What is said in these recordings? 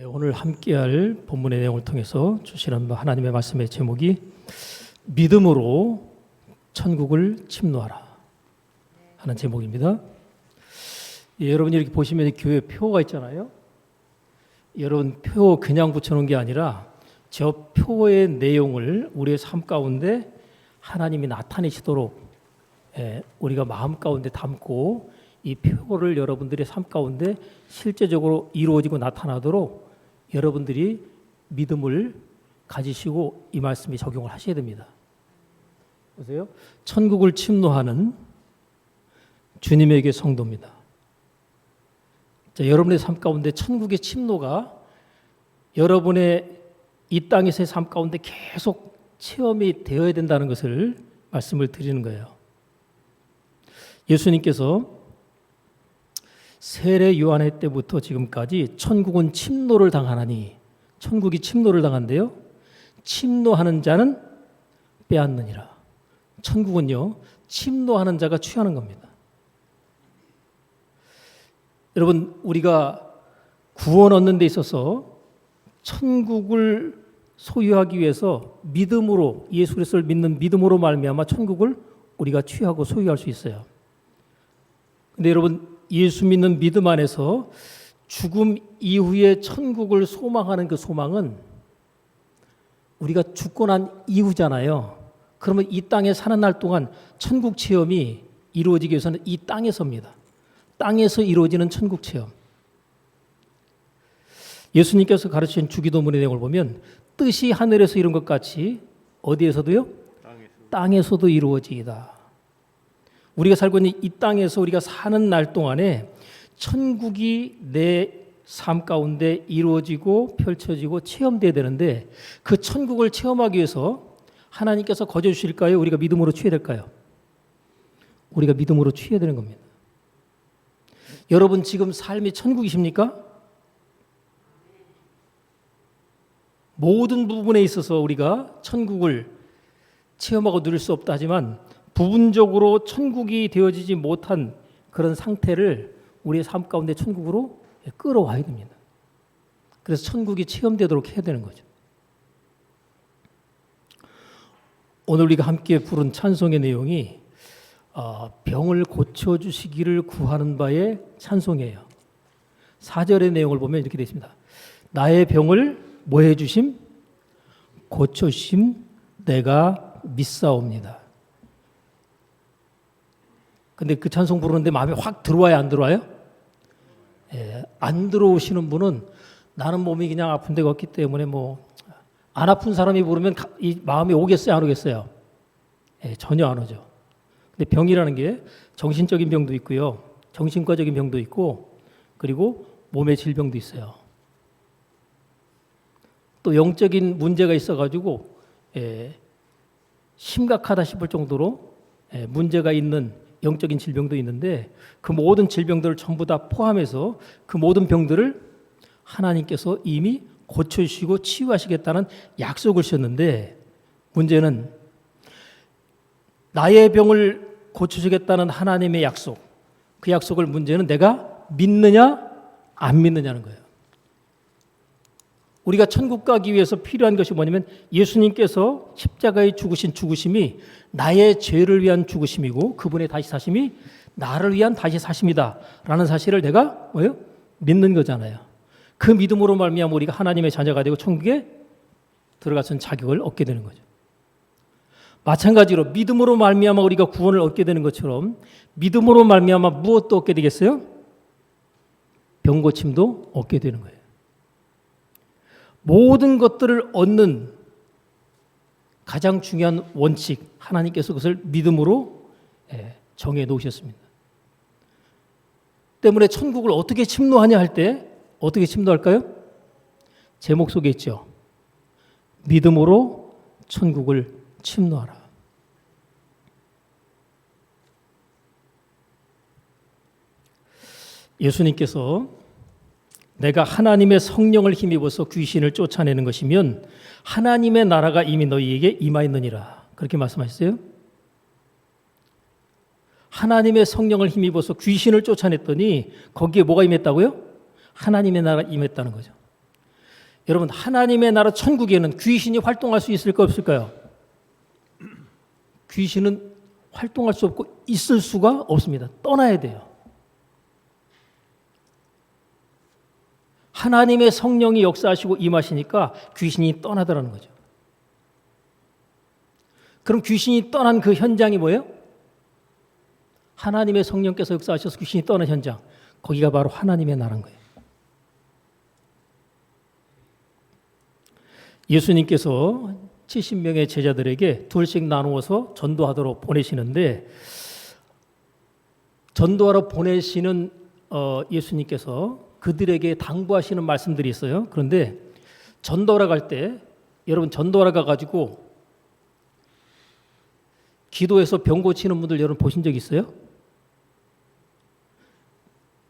오늘 함께할 본문의 내용을 통해서 주시는 하나님의 말씀의 제목이 믿음으로 천국을 침노하라 하는 제목입니다. 여러분이 이렇게 보시면 교회 표가 있잖아요. 여러분 표 그냥 붙여놓은 게 아니라 저 표의 내용을 우리의 삶 가운데 하나님이 나타내시도록 우리가 마음 가운데 담고 이 표를 여러분들의 삶 가운데 실제적으로 이루어지고 나타나도록 여러분들이 믿음을 가지시고 이 말씀에 적용을 하셔야 됩니다. 보세요. 천국을 침노하는 주님에게 성도입니다. 자, 여러분의 삶 가운데 천국의 침노가 여러분의 이 땅에서의 삶 가운데 계속 체험이 되어야 된다는 것을 말씀을 드리는 거예요. 예수님께서 세례 요한의 때부터 지금까지 천국은 침노를 당하나니, 천국이 침노를 당한대요. 침노하는 자는 빼앗느니라. 천국은요, 침노하는 자가 취하는 겁니다. 여러분, 우리가 구원 얻는 데 있어서 천국을 소유하기 위해서 믿음으로, 예수 그리스도를 믿는 믿음으로 말미암아 천국을 우리가 취하고 소유할 수 있어요. 근데 여러분, 예수 믿는 믿음 안에서 죽음 이후에 천국을 소망하는 그 소망은 우리가 죽고 난 이후잖아요. 그러면 이 땅에 사는 날 동안 천국 체험이 이루어지기 위해서는 이 땅에서입니다. 땅에서 이루어지는 천국 체험. 예수님께서 가르치신 주기도문의 내용을 보면 뜻이 하늘에서 이룬 것 같이 어디에서도요? 땅에서도 이루어지이다. 우리가 살고 있는 이 땅에서 우리가 사는 날 동안에 천국이 내 삶 가운데 이루어지고 펼쳐지고 체험돼야 되는데 그 천국을 체험하기 위해서 하나님께서 거저 주실까요? 우리가 믿음으로 취해야 될까요? 우리가 믿음으로 취해야 되는 겁니다. 여러분 지금 삶이 천국이십니까? 모든 부분에 있어서 우리가 천국을 체험하고 누릴 수 없다 하지만 부분적으로 천국이 되어지지 못한 그런 상태를 우리의 삶 가운데 천국으로 끌어와야 됩니다. 그래서 천국이 체험되도록 해야 되는 거죠. 오늘 우리가 함께 부른 찬송의 내용이 병을 고쳐주시기를 구하는 바의 찬송이에요. 4절의 내용을 보면 이렇게 되어 있습니다. 나의 병을 뭐 해주심? 고쳐주심 내가 믿사옵니다. 근데 그 찬송 부르는데 마음에 확 들어와요, 안 들어와요? 안 들어오시는 분은 나는 몸이 그냥 아픈 데가 없기 때문에 안 아픈 사람이 부르면 이 마음이 오겠어요, 안 오겠어요? 전혀 안 오죠. 근데 병이라는 게 정신적인 병도 있고요, 정신과적인 병도 있고, 그리고 몸의 질병도 있어요. 또 영적인 문제가 있어가지고 심각하다 싶을 정도로 문제가 있는 영적인 질병도 있는데 그 모든 질병들을 전부 다 포함해서 그 모든 병들을 하나님께서 이미 고쳐주시고 치유하시겠다는 약속을 주셨는데 문제는 나의 병을 고쳐주겠다는 하나님의 약속, 그 약속을 문제는 내가 믿느냐 안 믿느냐는 거예요. 우리가 천국 가기 위해서 필요한 것이 뭐냐면 예수님께서 십자가에 죽으신 죽으심이 나의 죄를 위한 죽으심이고 그분의 다시 사심이 나를 위한 다시 사심이다 라는 사실을 내가 믿는 거잖아요. 그 믿음으로 말미암아 우리가 하나님의 자녀가 되고 천국에 들어가선 자격을 얻게 되는 거죠. 마찬가지로 믿음으로 말미암아 우리가 구원을 얻게 되는 것처럼 믿음으로 말미암아 무엇도 얻게 되겠어요? 병고침도 얻게 되는 거예요. 모든 것들을 얻는 가장 중요한 원칙, 하나님께서 그것을 믿음으로 정해 놓으셨습니다. 때문에 천국을 어떻게 침노하냐 할 때 어떻게 침노할까요? 제목 속에 있죠. 믿음으로 천국을 침노하라. 예수님께서 내가 하나님의 성령을 힘입어서 귀신을 쫓아내는 것이면 하나님의 나라가 이미 너희에게 임하였느니라. 그렇게 말씀하셨어요. 하나님의 성령을 힘입어서 귀신을 쫓아냈더니 거기에 뭐가 임했다고요? 하나님의 나라가 임했다는 거죠. 여러분, 하나님의 나라 천국에는 귀신이 활동할 수 있을까 없을까요? 귀신은 활동할 수 없고 있을 수가 없습니다. 떠나야 돼요. 하나님의 성령이 역사하시고 임하시니까 귀신이 떠나더라는 거죠. 그럼 귀신이 떠난 그 현장이 뭐예요? 하나님의 성령께서 역사하셔서 귀신이 떠난 현장. 거기가 바로 하나님의 나라인 거예요. 예수님께서 70명의 제자들에게 둘씩 나누어서 전도하도록 보내시는데, 전도하러 보내시는 예수님께서 그들에게 당부하시는 말씀들이 있어요. 그런데 전도하러 갈 때, 여러분 전도하러 가가지고 기도해서 병 고치는 분들 여러분 보신 적 있어요?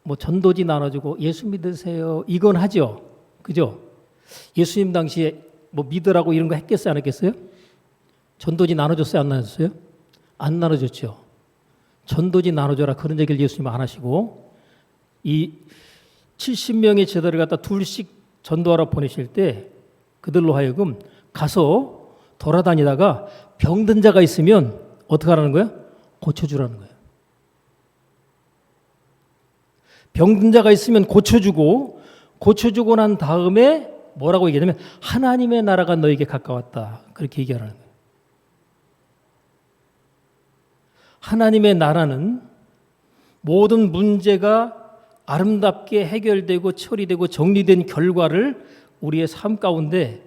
뭐 전도지 나눠주고 예수 믿으세요 이건 하죠. 그죠? 예수님 당시에 뭐 믿으라고 이런 거 했겠어요? 안 했겠어요? 전도지 나눠줬어요? 안 나눠줬어요? 안 나눠줬죠. 전도지 나눠줘라 그런 얘기를 예수님 안 하시고, 이 70명의 제자를 갖다 둘씩 전도하러 보내실 때 그들로 하여금 가서 돌아다니다가 병든 자가 있으면 어떻게 하라는 거예요? 고쳐주라는 거예요. 병든 자가 있으면 고쳐주고 난 다음에 뭐라고 얘기하냐면 하나님의 나라가 너에게 가까웠다. 그렇게 얘기하라는 거예요. 하나님의 나라는 모든 문제가 아름답게 해결되고 처리되고 정리된 결과를 우리의 삶 가운데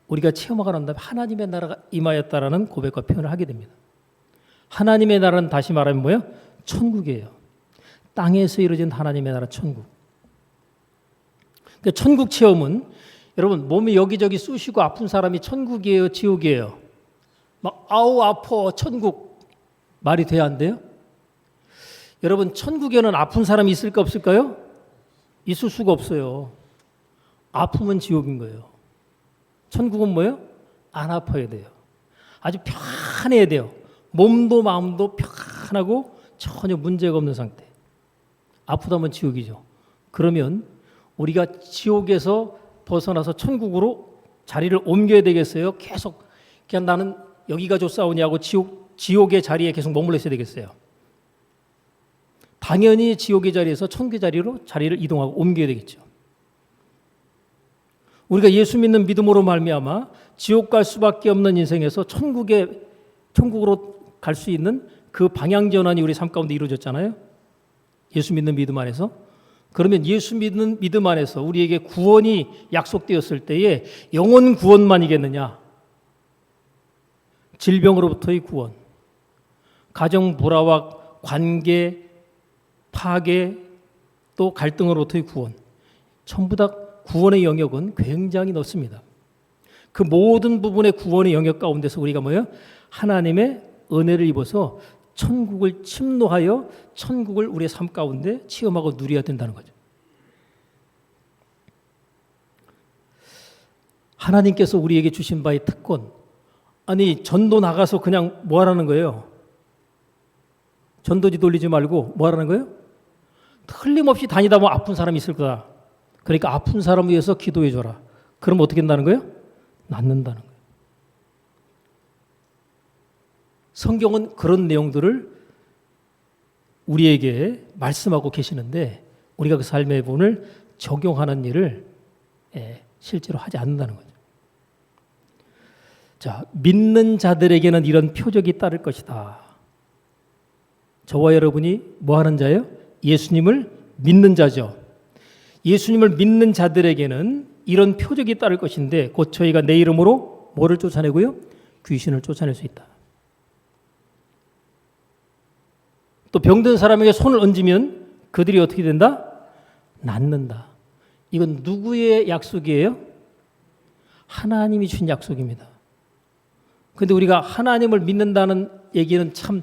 우리가 체험하고 난 다음에 하나님의 나라가 임하였다라는 고백과 표현을 하게 됩니다. 하나님의 나라는 다시 말하면 뭐예요? 천국이에요. 땅에서 이루어진 하나님의 나라 천국. 그러니까 천국 체험은 여러분 몸이 여기저기 쑤시고 아픈 사람이 천국이에요, 지옥이에요? 막 아우 아파 천국 말이 돼야 안 돼요? 여러분 천국에는 아픈 사람이 있을까 없을까요? 있을 수가 없어요. 아프면 지옥인 거예요. 천국은 뭐예요? 안 아파야 돼요. 아주 편해야 돼요. 몸도 마음도 편하고 전혀 문제가 없는 상태. 아프다면 지옥이죠. 그러면 우리가 지옥에서 벗어나서 천국으로 자리를 옮겨야 되겠어요? 계속 그냥 나는 여기가 좋사오냐고 지옥의 자리에 계속 머물러 있어야 되겠어요? 당연히 지옥의 자리에서 천국의 자리로 자리를 이동하고 옮겨야 되겠죠. 우리가 예수 믿는 믿음으로 말미암아 지옥 갈 수밖에 없는 인생에서 천국으로 갈 수 있는 그 방향 전환이 우리 삶 가운데 이루어졌잖아요. 예수 믿는 믿음 안에서. 그러면 예수 믿는 믿음 안에서 우리에게 구원이 약속되었을 때에 영혼 구원만이겠느냐? 질병으로부터의 구원, 가정 불화와 관계 파괴, 또 갈등으로부터의 구원, 전부 다 구원의 영역은 굉장히 넓습니다. 그 모든 부분의 구원의 영역 가운데서 우리가 뭐예요? 하나님의 은혜를 입어서 천국을 침노하여 천국을 우리의 삶 가운데 체험하고 누려야 된다는 거죠. 하나님께서 우리에게 주신 바의 특권, 아니 전도 나가서 그냥 뭐 하라는 거예요? 전도지 돌리지 말고 뭐 하라는 거예요? 틀림없이 다니다 보면 아픈 사람이 있을 거다. 그러니까 아픈 사람을 위해서 기도해 줘라. 그럼 어떻게 된다는 거예요? 낫는다는 거예요. 성경은 그런 내용들을 우리에게 말씀하고 계시는데 우리가 그 삶의 본을 적용하는 일을 실제로 하지 않는다는 거죠. 자, 믿는 자들에게는 이런 표적이 따를 것이다. 저와 여러분이 뭐 하는 자예요? 예수님을 믿는 자죠. 예수님을 믿는 자들에게는 이런 표적이 따를 것인데 곧 저희가 내 이름으로 뭐를 쫓아내고요? 귀신을 쫓아낼 수 있다. 또 병든 사람에게 손을 얹으면 그들이 어떻게 된다? 낫는다. 이건 누구의 약속이에요? 하나님이 주신 약속입니다. 그런데 우리가 하나님을 믿는다는 얘기는 참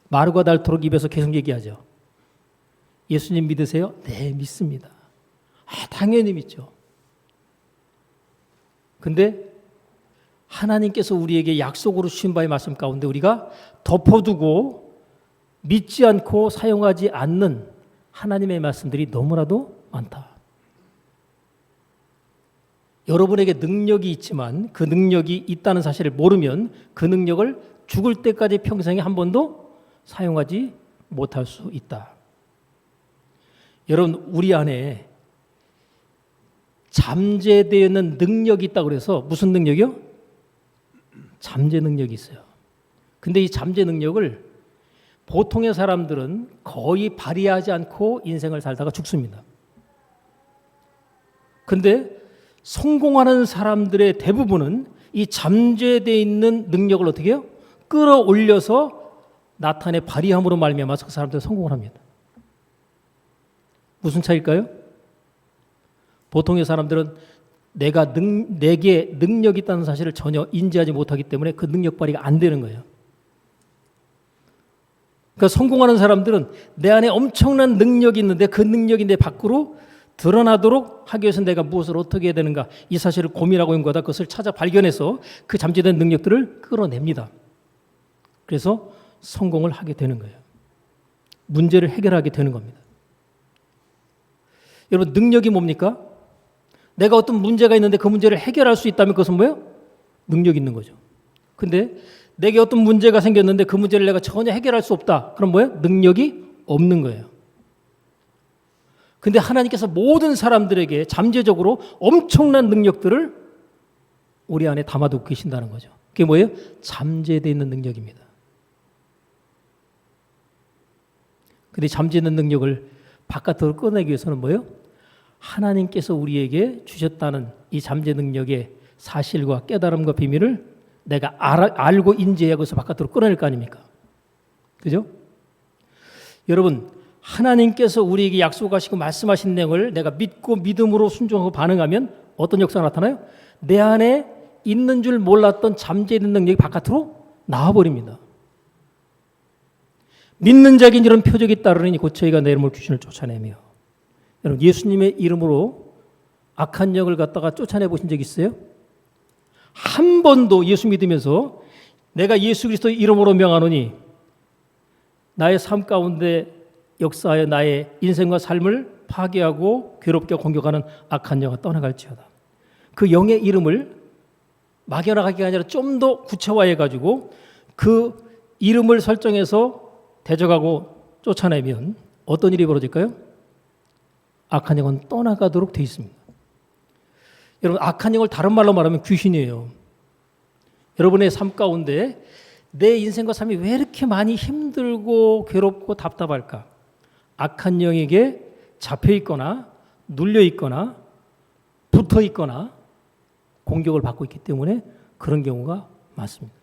마르고 닳도록 입에서 계속 얘기하죠. 예수님 믿으세요? 네, 믿습니다. 당연히 믿죠. 근데 하나님께서 우리에게 약속으로 주신 바의 말씀 가운데 우리가 덮어두고 믿지 않고 사용하지 않는 하나님의 말씀들이 너무나도 많다. 여러분에게 능력이 있지만 그 능력이 있다는 사실을 모르면 그 능력을 죽을 때까지 평생에 한 번도 사용하지 못할 수 있다. 여러분, 우리 안에 잠재되어 있는 능력이 있다고 그래서 무슨 능력이요? 잠재 능력이 있어요. 근데 이 잠재 능력을 보통의 사람들은 거의 발휘하지 않고 인생을 살다가 죽습니다. 근데 성공하는 사람들의 대부분은 이 잠재되어 있는 능력을 어떻게 해요? 끌어올려서 나타내 발휘함으로 말미암아서 그 사람들은 성공을 합니다. 무슨 차이일까요? 보통의 사람들은 내게 능력이 있다는 사실을 전혀 인지하지 못하기 때문에 그 능력 발휘가 안 되는 거예요. 그러니까 성공하는 사람들은 내 안에 엄청난 능력이 있는데 그 능력이 내 밖으로 드러나도록 하기 위해서 내가 무엇을 어떻게 해야 되는가, 이 사실을 고민하고 있는 거다. 그것을 찾아 발견해서 그 잠재된 능력들을 끌어냅니다. 그래서 성공을 하게 되는 거예요. 문제를 해결하게 되는 겁니다. 여러분, 능력이 뭡니까? 내가 어떤 문제가 있는데 그 문제를 해결할 수 있다면 그것은 뭐예요? 능력이 있는 거죠. 근데 내게 어떤 문제가 생겼는데 그 문제를 내가 전혀 해결할 수 없다. 그럼 뭐예요? 능력이 없는 거예요. 근데 하나님께서 모든 사람들에게 잠재적으로 엄청난 능력들을 우리 안에 담아두고 계신다는 거죠. 그게 뭐예요? 잠재되어 있는 능력입니다. 근데 잠재있는 능력을 바깥으로 꺼내기 위해서는 뭐예요? 하나님께서 우리에게 주셨다는 이 잠재 능력의 사실과 깨달음과 비밀을 내가 알고 인지하고 해서 바깥으로 꺼낼 거 아닙니까? 그죠? 여러분, 하나님께서 우리에게 약속하시고 말씀하신 내용을 내가 믿고 믿음으로 순종하고 반응하면 어떤 역사가 나타나요? 내 안에 있는 줄 몰랐던 잠재있는 능력이 바깥으로 나와버립니다. 믿는 자에게 이런 표적이 따르니 곧 저희가 내 이름으로 귀신을 쫓아내며. 여러분, 예수님의 이름으로 악한 영을 갖다가 쫓아내 보신 적 있어요? 한 번도 예수 믿으면서 내가 예수 그리스도의 이름으로 명하노니 나의 삶 가운데 역사하여 나의 인생과 삶을 파괴하고 괴롭게 공격하는 악한 영을 떠나갈지어다. 그 영의 이름을 막연하게 아니라 좀 더 구체화해가지고 그 이름을 설정해서 대적하고 쫓아내면 어떤 일이 벌어질까요? 악한 영은 떠나가도록 되어 있습니다. 여러분, 악한 영을 다른 말로 말하면 귀신이에요. 여러분의 삶 가운데 내 인생과 삶이 왜 이렇게 많이 힘들고 괴롭고 답답할까? 악한 영에게 잡혀 있거나 눌려 있거나 붙어 있거나 공격을 받고 있기 때문에 그런 경우가 많습니다.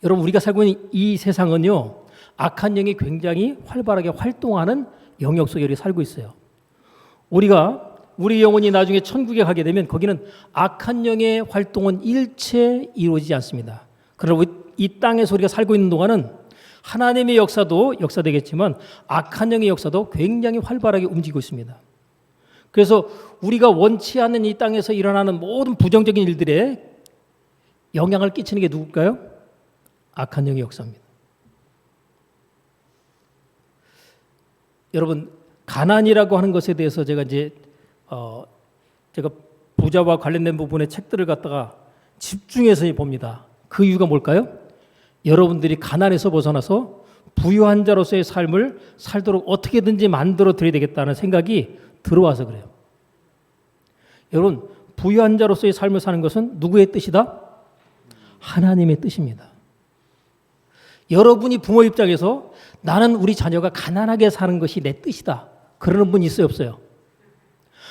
여러분, 우리가 살고 있는 이 세상은요, 악한 영이 굉장히 활발하게 활동하는 영역 속에 우리가 살고 있어요. 우리 영혼이 나중에 천국에 가게 되면 거기는 악한 영의 활동은 일체 이루어지지 않습니다. 그러나 이 땅에서 우리가 살고 있는 동안은 하나님의 역사도 역사되겠지만 악한 영의 역사도 굉장히 활발하게 움직이고 있습니다. 그래서 우리가 원치 않는 이 땅에서 일어나는 모든 부정적인 일들에 영향을 끼치는 게 누굴까요? 악한 영의 역사입니다. 여러분, 가난이라고 하는 것에 대해서 제가 부자와 관련된 부분의 책들을 갖다가 집중해서 봅니다. 그 이유가 뭘까요? 여러분들이 가난에서 벗어나서 부유한 자로서의 삶을 살도록 어떻게든지 만들어 드려야 되겠다는 생각이 들어와서 그래요. 여러분, 부유한 자로서의 삶을 사는 것은 누구의 뜻이다? 하나님의 뜻입니다. 여러분이 부모 입장에서 나는 우리 자녀가 가난하게 사는 것이 내 뜻이다. 그러는 분 있어요, 없어요?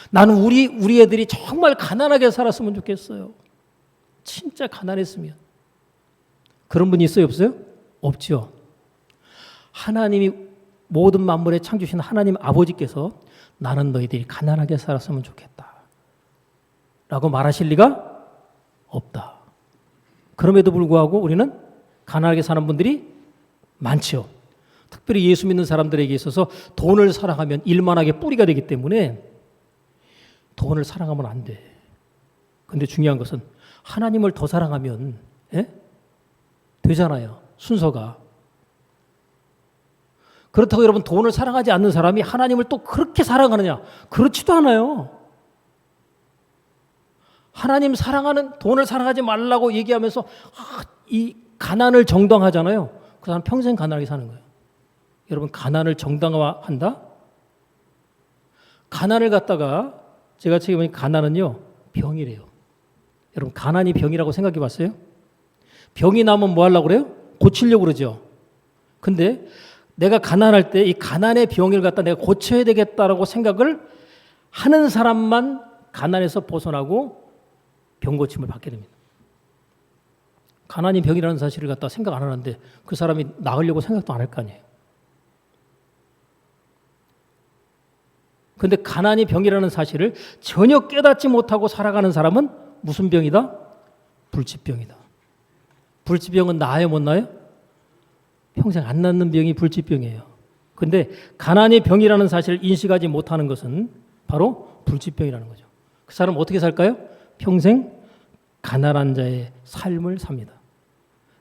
나는 우리 애들이 정말 가난하게 살았으면 좋겠어요. 진짜 가난했으면. 그런 분 있어요, 없어요? 없죠. 하나님이 모든 만물에 창조신 하나님 아버지께서 나는 너희들이 가난하게 살았으면 좋겠다 라고 말하실 리가 없다. 그럼에도 불구하고 우리는 가난하게 사는 분들이 많죠. 특별히 예수 믿는 사람들에게 있어서 돈을 사랑하면 일만하게 뿌리가 되기 때문에 돈을 사랑하면 안 돼. 그런데 중요한 것은 하나님을 더 사랑하면 되잖아요. 순서가. 그렇다고 여러분, 돈을 사랑하지 않는 사람이 하나님을 또 그렇게 사랑하느냐? 그렇지도 않아요. 하나님 사랑하는 돈을 사랑하지 말라고 얘기하면서 이 가난을 정당화하잖아요. 그 사람 평생 가난하게 사는 거예요. 여러분 가난을 정당화한다? 가난을 갖다가 제가 책에 보니 가난은요 병이래요. 여러분 가난이 병이라고 생각해 봤어요? 병이 나면 뭐 하려고 그래요? 고치려고 그러죠. 근데 내가 가난할 때 이 가난의 병을 갖다 내가 고쳐야 되겠다라고 생각을 하는 사람만 가난에서 벗어나고 병 고침을 받게 됩니다. 가난이 병이라는 사실을 갖다 생각 안 하는데 그 사람이 나으려고 생각도 안 할 거 아니에요. 근데 가난이 병이라는 사실을 전혀 깨닫지 못하고 살아가는 사람은 무슨 병이다? 불치병이다. 불치병은 나아요, 못 나아요? 평생 안 낫는 병이 불치병이에요. 근데 가난이 병이라는 사실을 인식하지 못하는 것은 바로 불치병이라는 거죠. 그 사람 어떻게 살까요? 평생 가난한 자의 삶을 삽니다.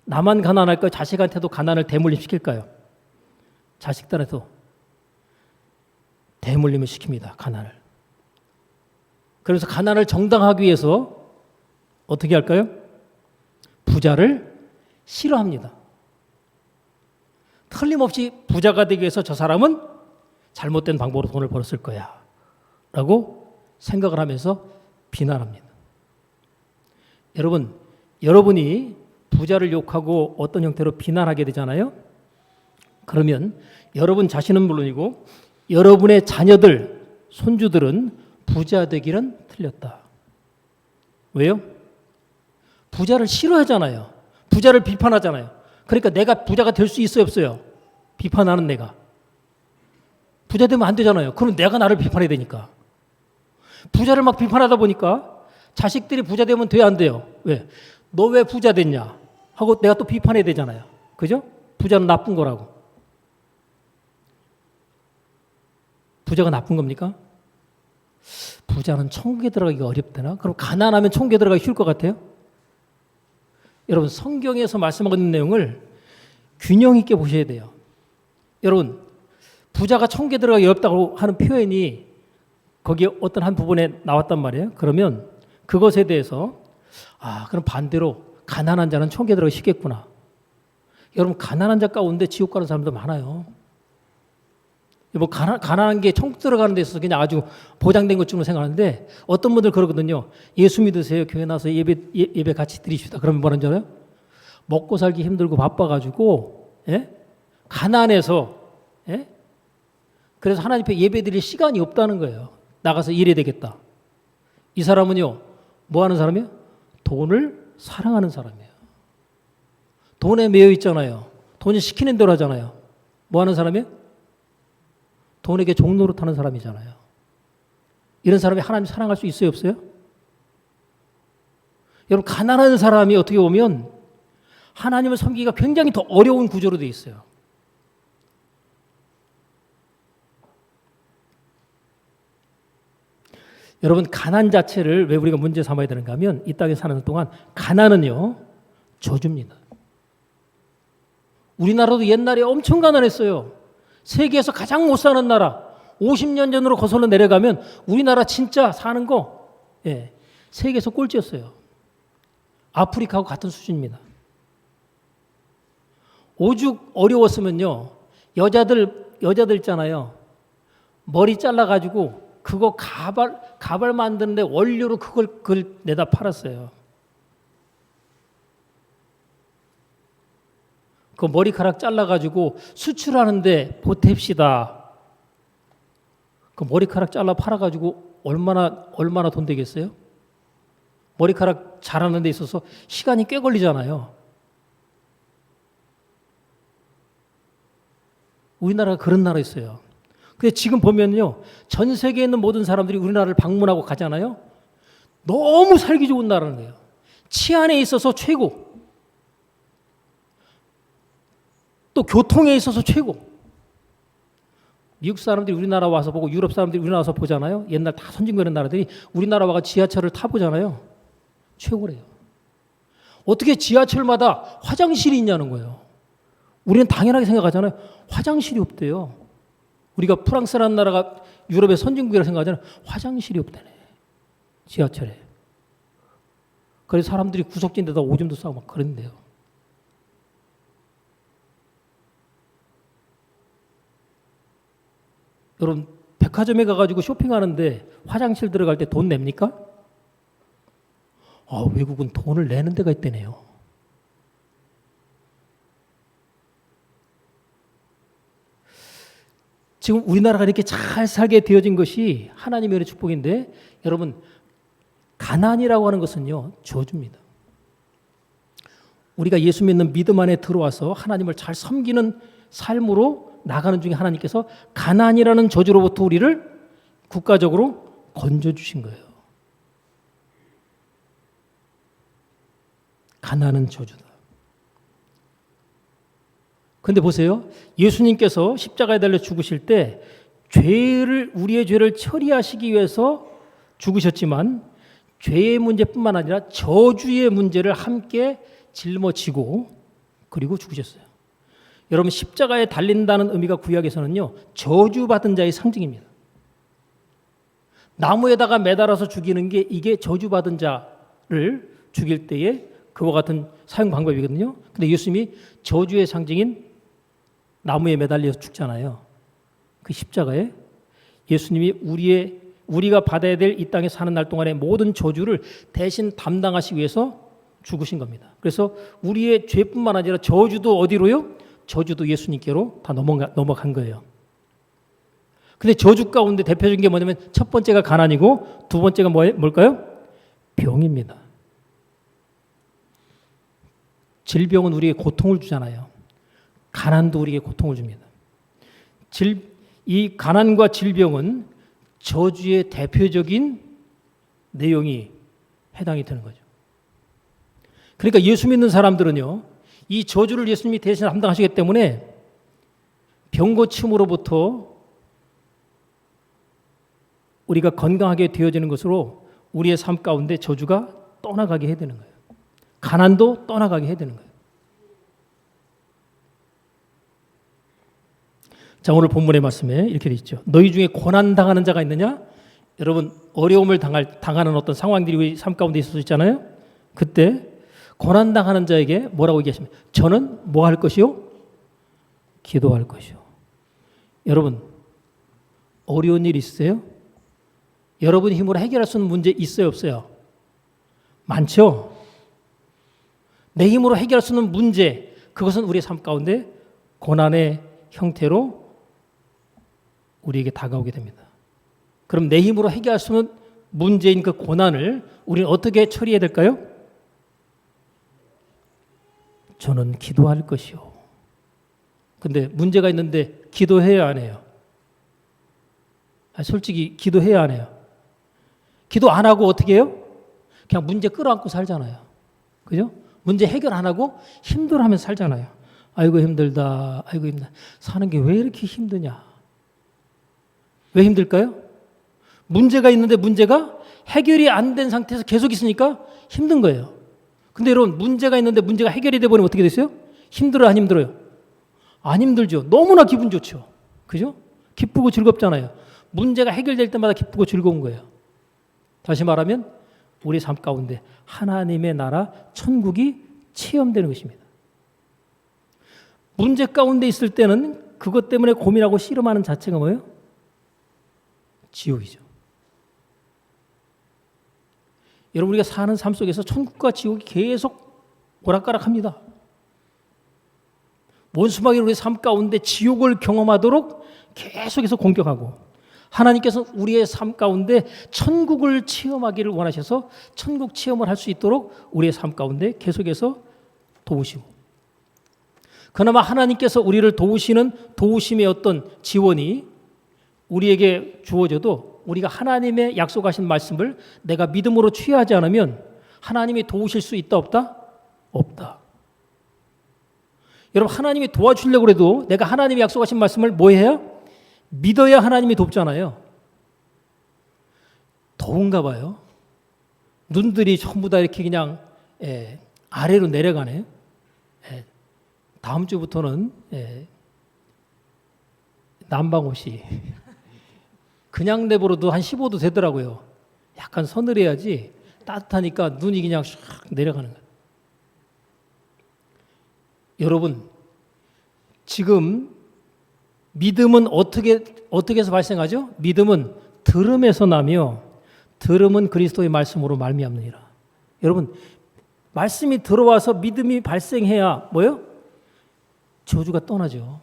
나만 가난할까요? 자식한테도 가난을 대물림시킬까요? 자식들한테도 대물림을 시킵니다. 가난을. 그래서 가난을 정당화하기 위해서 어떻게 할까요? 부자를 싫어합니다. 틀림없이 부자가 되기 위해서 저 사람은 잘못된 방법으로 돈을 벌었을 거야 라고 생각을 하면서 비난합니다. 여러분이 부자를 욕하고 어떤 형태로 비난하게 되잖아요. 그러면 여러분 자신은 물론이고 여러분의 자녀들, 손주들은 부자 되기는 틀렸다. 왜요? 부자를 싫어하잖아요. 부자를 비판하잖아요. 그러니까 내가 부자가 될 수 있어요, 없어요? 비판하는 내가. 부자 되면 안 되잖아요. 그럼 내가 나를 비판해야 되니까. 부자를 막 비판하다 보니까 자식들이 부자 되면 돼요, 안 돼요? 왜? 너 왜 부자 됐냐? 하고 내가 또 비판해야 되잖아요. 그죠? 부자는 나쁜 거라고. 부자가 나쁜 겁니까? 부자는 천국에 들어가기가 어렵다나? 그럼 가난하면 천국에 들어가기 쉬울 것 같아요? 여러분 성경에서 말씀하고 있는 내용을 균형 있게 보셔야 돼요. 여러분 부자가 천국에 들어가기 어렵다고 하는 표현이 거기에 어떤 한 부분에 나왔단 말이에요. 그러면 그것에 대해서 그럼 반대로 가난한 자는 천국에 들어가기 쉽겠구나. 여러분 가난한 자 가운데 지옥 가는 사람도 많아요. 뭐 가난한 게 천국 들어가는 데 있어서 그냥 아주 보장된 것처럼 생각하는데 어떤 분들 그러거든요. 예수 믿으세요. 교회 나서 예배 같이 드리십시다. 그러면 뭐라는 줄 알아요? 먹고 살기 힘들고 바빠가지고 가난해서 그래서 하나님 앞에 예배 드릴 시간이 없다는 거예요. 나가서 일해야 되겠다. 이 사람은요. 뭐 하는 사람이에요? 돈을 사랑하는 사람이에요. 돈에 매여 있잖아요. 돈이 시키는 대로 하잖아요. 뭐 하는 사람이에요? 돈에게 종노릇하는 사람이잖아요. 이런 사람이 하나님 사랑할 수 있어요, 없어요? 여러분 가난한 사람이 어떻게 보면 하나님을 섬기기가 굉장히 더 어려운 구조로 되어 있어요. 여러분 가난 자체를 왜 우리가 문제 삼아야 되는가 하면 이 땅에 사는 동안 가난은요 저주입니다. 우리나라도 옛날에 엄청 가난했어요. 세계에서 가장 못 사는 나라 50년 전으로 거슬러 내려가면 우리나라 진짜 사는 거 세계에서 꼴찌였어요. 아프리카하고 같은 수준입니다. 오죽 어려웠으면요 여자들 있잖아요. 머리 잘라가지고 그거 가발 만드는데 원료로 그걸 내다 팔았어요. 그 머리카락 잘라가지고 수출하는데 보탭시다. 그 머리카락 잘라 팔아가지고 얼마나 돈 되겠어요? 머리카락 자라는 데 있어서 시간이 꽤 걸리잖아요. 우리나라가 그런 나라였어요. 근데 지금 보면요. 전 세계에 있는 모든 사람들이 우리나라를 방문하고 가잖아요. 너무 살기 좋은 나라는 거예요. 치안에 있어서 최고. 또 교통에 있어서 최고. 미국 사람들이 우리나라 와서 보고 유럽 사람들이 우리나라 와서 보잖아요. 옛날 다 선진국이라는 나라들이 우리나라 와서 지하철을 타보잖아요. 최고래요. 어떻게 지하철마다 화장실이 있냐는 거예요. 우리는 당연하게 생각하잖아요. 화장실이 없대요. 우리가 프랑스라는 나라가 유럽의 선진국이라고 생각하잖아요. 화장실이 없다네. 지하철에. 그래서 사람들이 구석진 데다 오줌도 싸고 막 그런데요. 여러분, 백화점에 가가지고 쇼핑하는데 화장실 들어갈 때 돈 냅니까? 외국은 돈을 내는 데가 있대네요. 지금 우리나라가 이렇게 잘 살게 되어진 것이 하나님의 은혜 축복인데, 여러분, 가난이라고 하는 것은요, 저주입니다. 우리가 예수 믿는 믿음 안에 들어와서 하나님을 잘 섬기는 삶으로 나가는 중에 하나님께서 가난이라는 저주로부터 우리를 국가적으로 건져주신 거예요. 가난은 저주다. 그런데 보세요. 예수님께서 십자가에 달려 죽으실 때 우리의 죄를 처리하시기 위해서 죽으셨지만, 죄의 문제뿐만 아니라 저주의 문제를 함께 짊어지고 그리고 죽으셨어요. 여러분, 십자가에 달린다는 의미가 구약에서는요, 저주받은 자의 상징입니다. 나무에다가 매달아서 죽이는 게 이게 저주받은 자를 죽일 때의 그와 같은 사용 방법이거든요. 근데 예수님이 저주의 상징인 나무에 매달려서 죽잖아요. 그 십자가에 예수님이 우리가 받아야 될 이 땅에 사는 날 동안의 모든 저주를 대신 담당하시기 위해서 죽으신 겁니다. 그래서 우리의 죄뿐만 아니라 저주도 어디로요? 저주도 예수님께로 다 넘어간 거예요. 근데 저주 가운데 대표적인 게 뭐냐면 첫 번째가 가난이고 두 번째가 뭘까요? 병입니다. 질병은 우리에게 고통을 주잖아요. 가난도 우리에게 고통을 줍니다. 이 가난과 질병은 저주의 대표적인 내용이 해당이 되는 거죠. 그러니까 예수 믿는 사람들은요, 이 저주를 예수님이 대신 담당하시기 때문에 병고침으로부터 우리가 건강하게 되어지는 것으로 우리의 삶 가운데 저주가 떠나가게 해야 되는 거예요. 가난도 떠나가게 해야 되는 거예요. 자, 오늘 본문의 말씀에 이렇게 돼 있죠. 너희 중에 고난당하는 자가 있느냐? 여러분, 어려움을 당하는 어떤 상황들이 우리 삶 가운데 있을 수 있잖아요. 그때 고난당하는 자에게 뭐라고 얘기하십니까? 저는 뭐 할 것이요? 기도할 것이요. 여러분, 어려운 일 있으세요? 여러분 힘으로 해결할 수 있는 문제 있어요, 없어요? 많죠? 내 힘으로 해결할 수 있는 문제, 그것은 우리의 삶 가운데 고난의 형태로 우리에게 다가오게 됩니다. 그럼 내 힘으로 해결할 수 있는 문제인 그 고난을 우리는 어떻게 처리해야 될까요? 저는 기도할 것이요. 근데 문제가 있는데 기도해야 안 해요? 솔직히 기도해야 안 해요? 기도 안 하고 어떻게 해요? 그냥 문제 끌어안고 살잖아요. 그죠? 문제 해결 안 하고 힘들어하면서 살잖아요. 아이고 힘들다. 아이고 힘들다. 사는 게 왜 이렇게 힘드냐? 왜 힘들까요? 문제가 있는데 문제가 해결이 안 된 상태에서 계속 있으니까 힘든 거예요. 근데 여러분, 문제가 있는데 문제가 해결이 돼버리면 어떻게 됐어요? 힘들어요, 안 힘들어요? 안 힘들죠. 너무나 기분 좋죠. 그죠? 기쁘고 즐겁잖아요. 문제가 해결될 때마다 기쁘고 즐거운 거예요. 다시 말하면 우리 삶 가운데 하나님의 나라, 천국이 체험되는 것입니다. 문제 가운데 있을 때는 그것 때문에 고민하고 씨름하는 자체가 뭐예요? 지옥이죠. 여러분, 우리가 사는 삶 속에서 천국과 지옥이 계속 오락가락합니다. 원수마귀 우리 삶 가운데 지옥을 경험하도록 계속해서 공격하고, 하나님께서 우리의 삶 가운데 천국을 체험하기를 원하셔서 천국 체험을 할 수 있도록 우리의 삶 가운데 계속해서 도우시고, 그나마 하나님께서 우리를 도우시는 도우심의 어떤 지원이 우리에게 주어져도 우리가 하나님의 약속하신 말씀을 내가 믿음으로 취하지 않으면 하나님이 도우실 수 있다, 없다? 없다. 여러분, 하나님이 도와주려고 해도 내가 하나님이 약속하신 말씀을 뭐 해야? 믿어야 하나님이 돕잖아요. 더운가 봐요. 눈들이 전부 다 이렇게 그냥 아래로 내려가네. 다음 주부터는 난방옷이 그냥 내버려도 한 15도 되더라고요. 약간 서늘해야지 따뜻하니까 눈이 그냥 샥 내려가는 거예요. 여러분, 지금 믿음은 어떻게 해서 발생하죠? 믿음은 들음에서 나며 들음은 그리스도의 말씀으로 말미암느니라. 여러분, 말씀이 들어와서 믿음이 발생해야 뭐요? 저주가 떠나죠.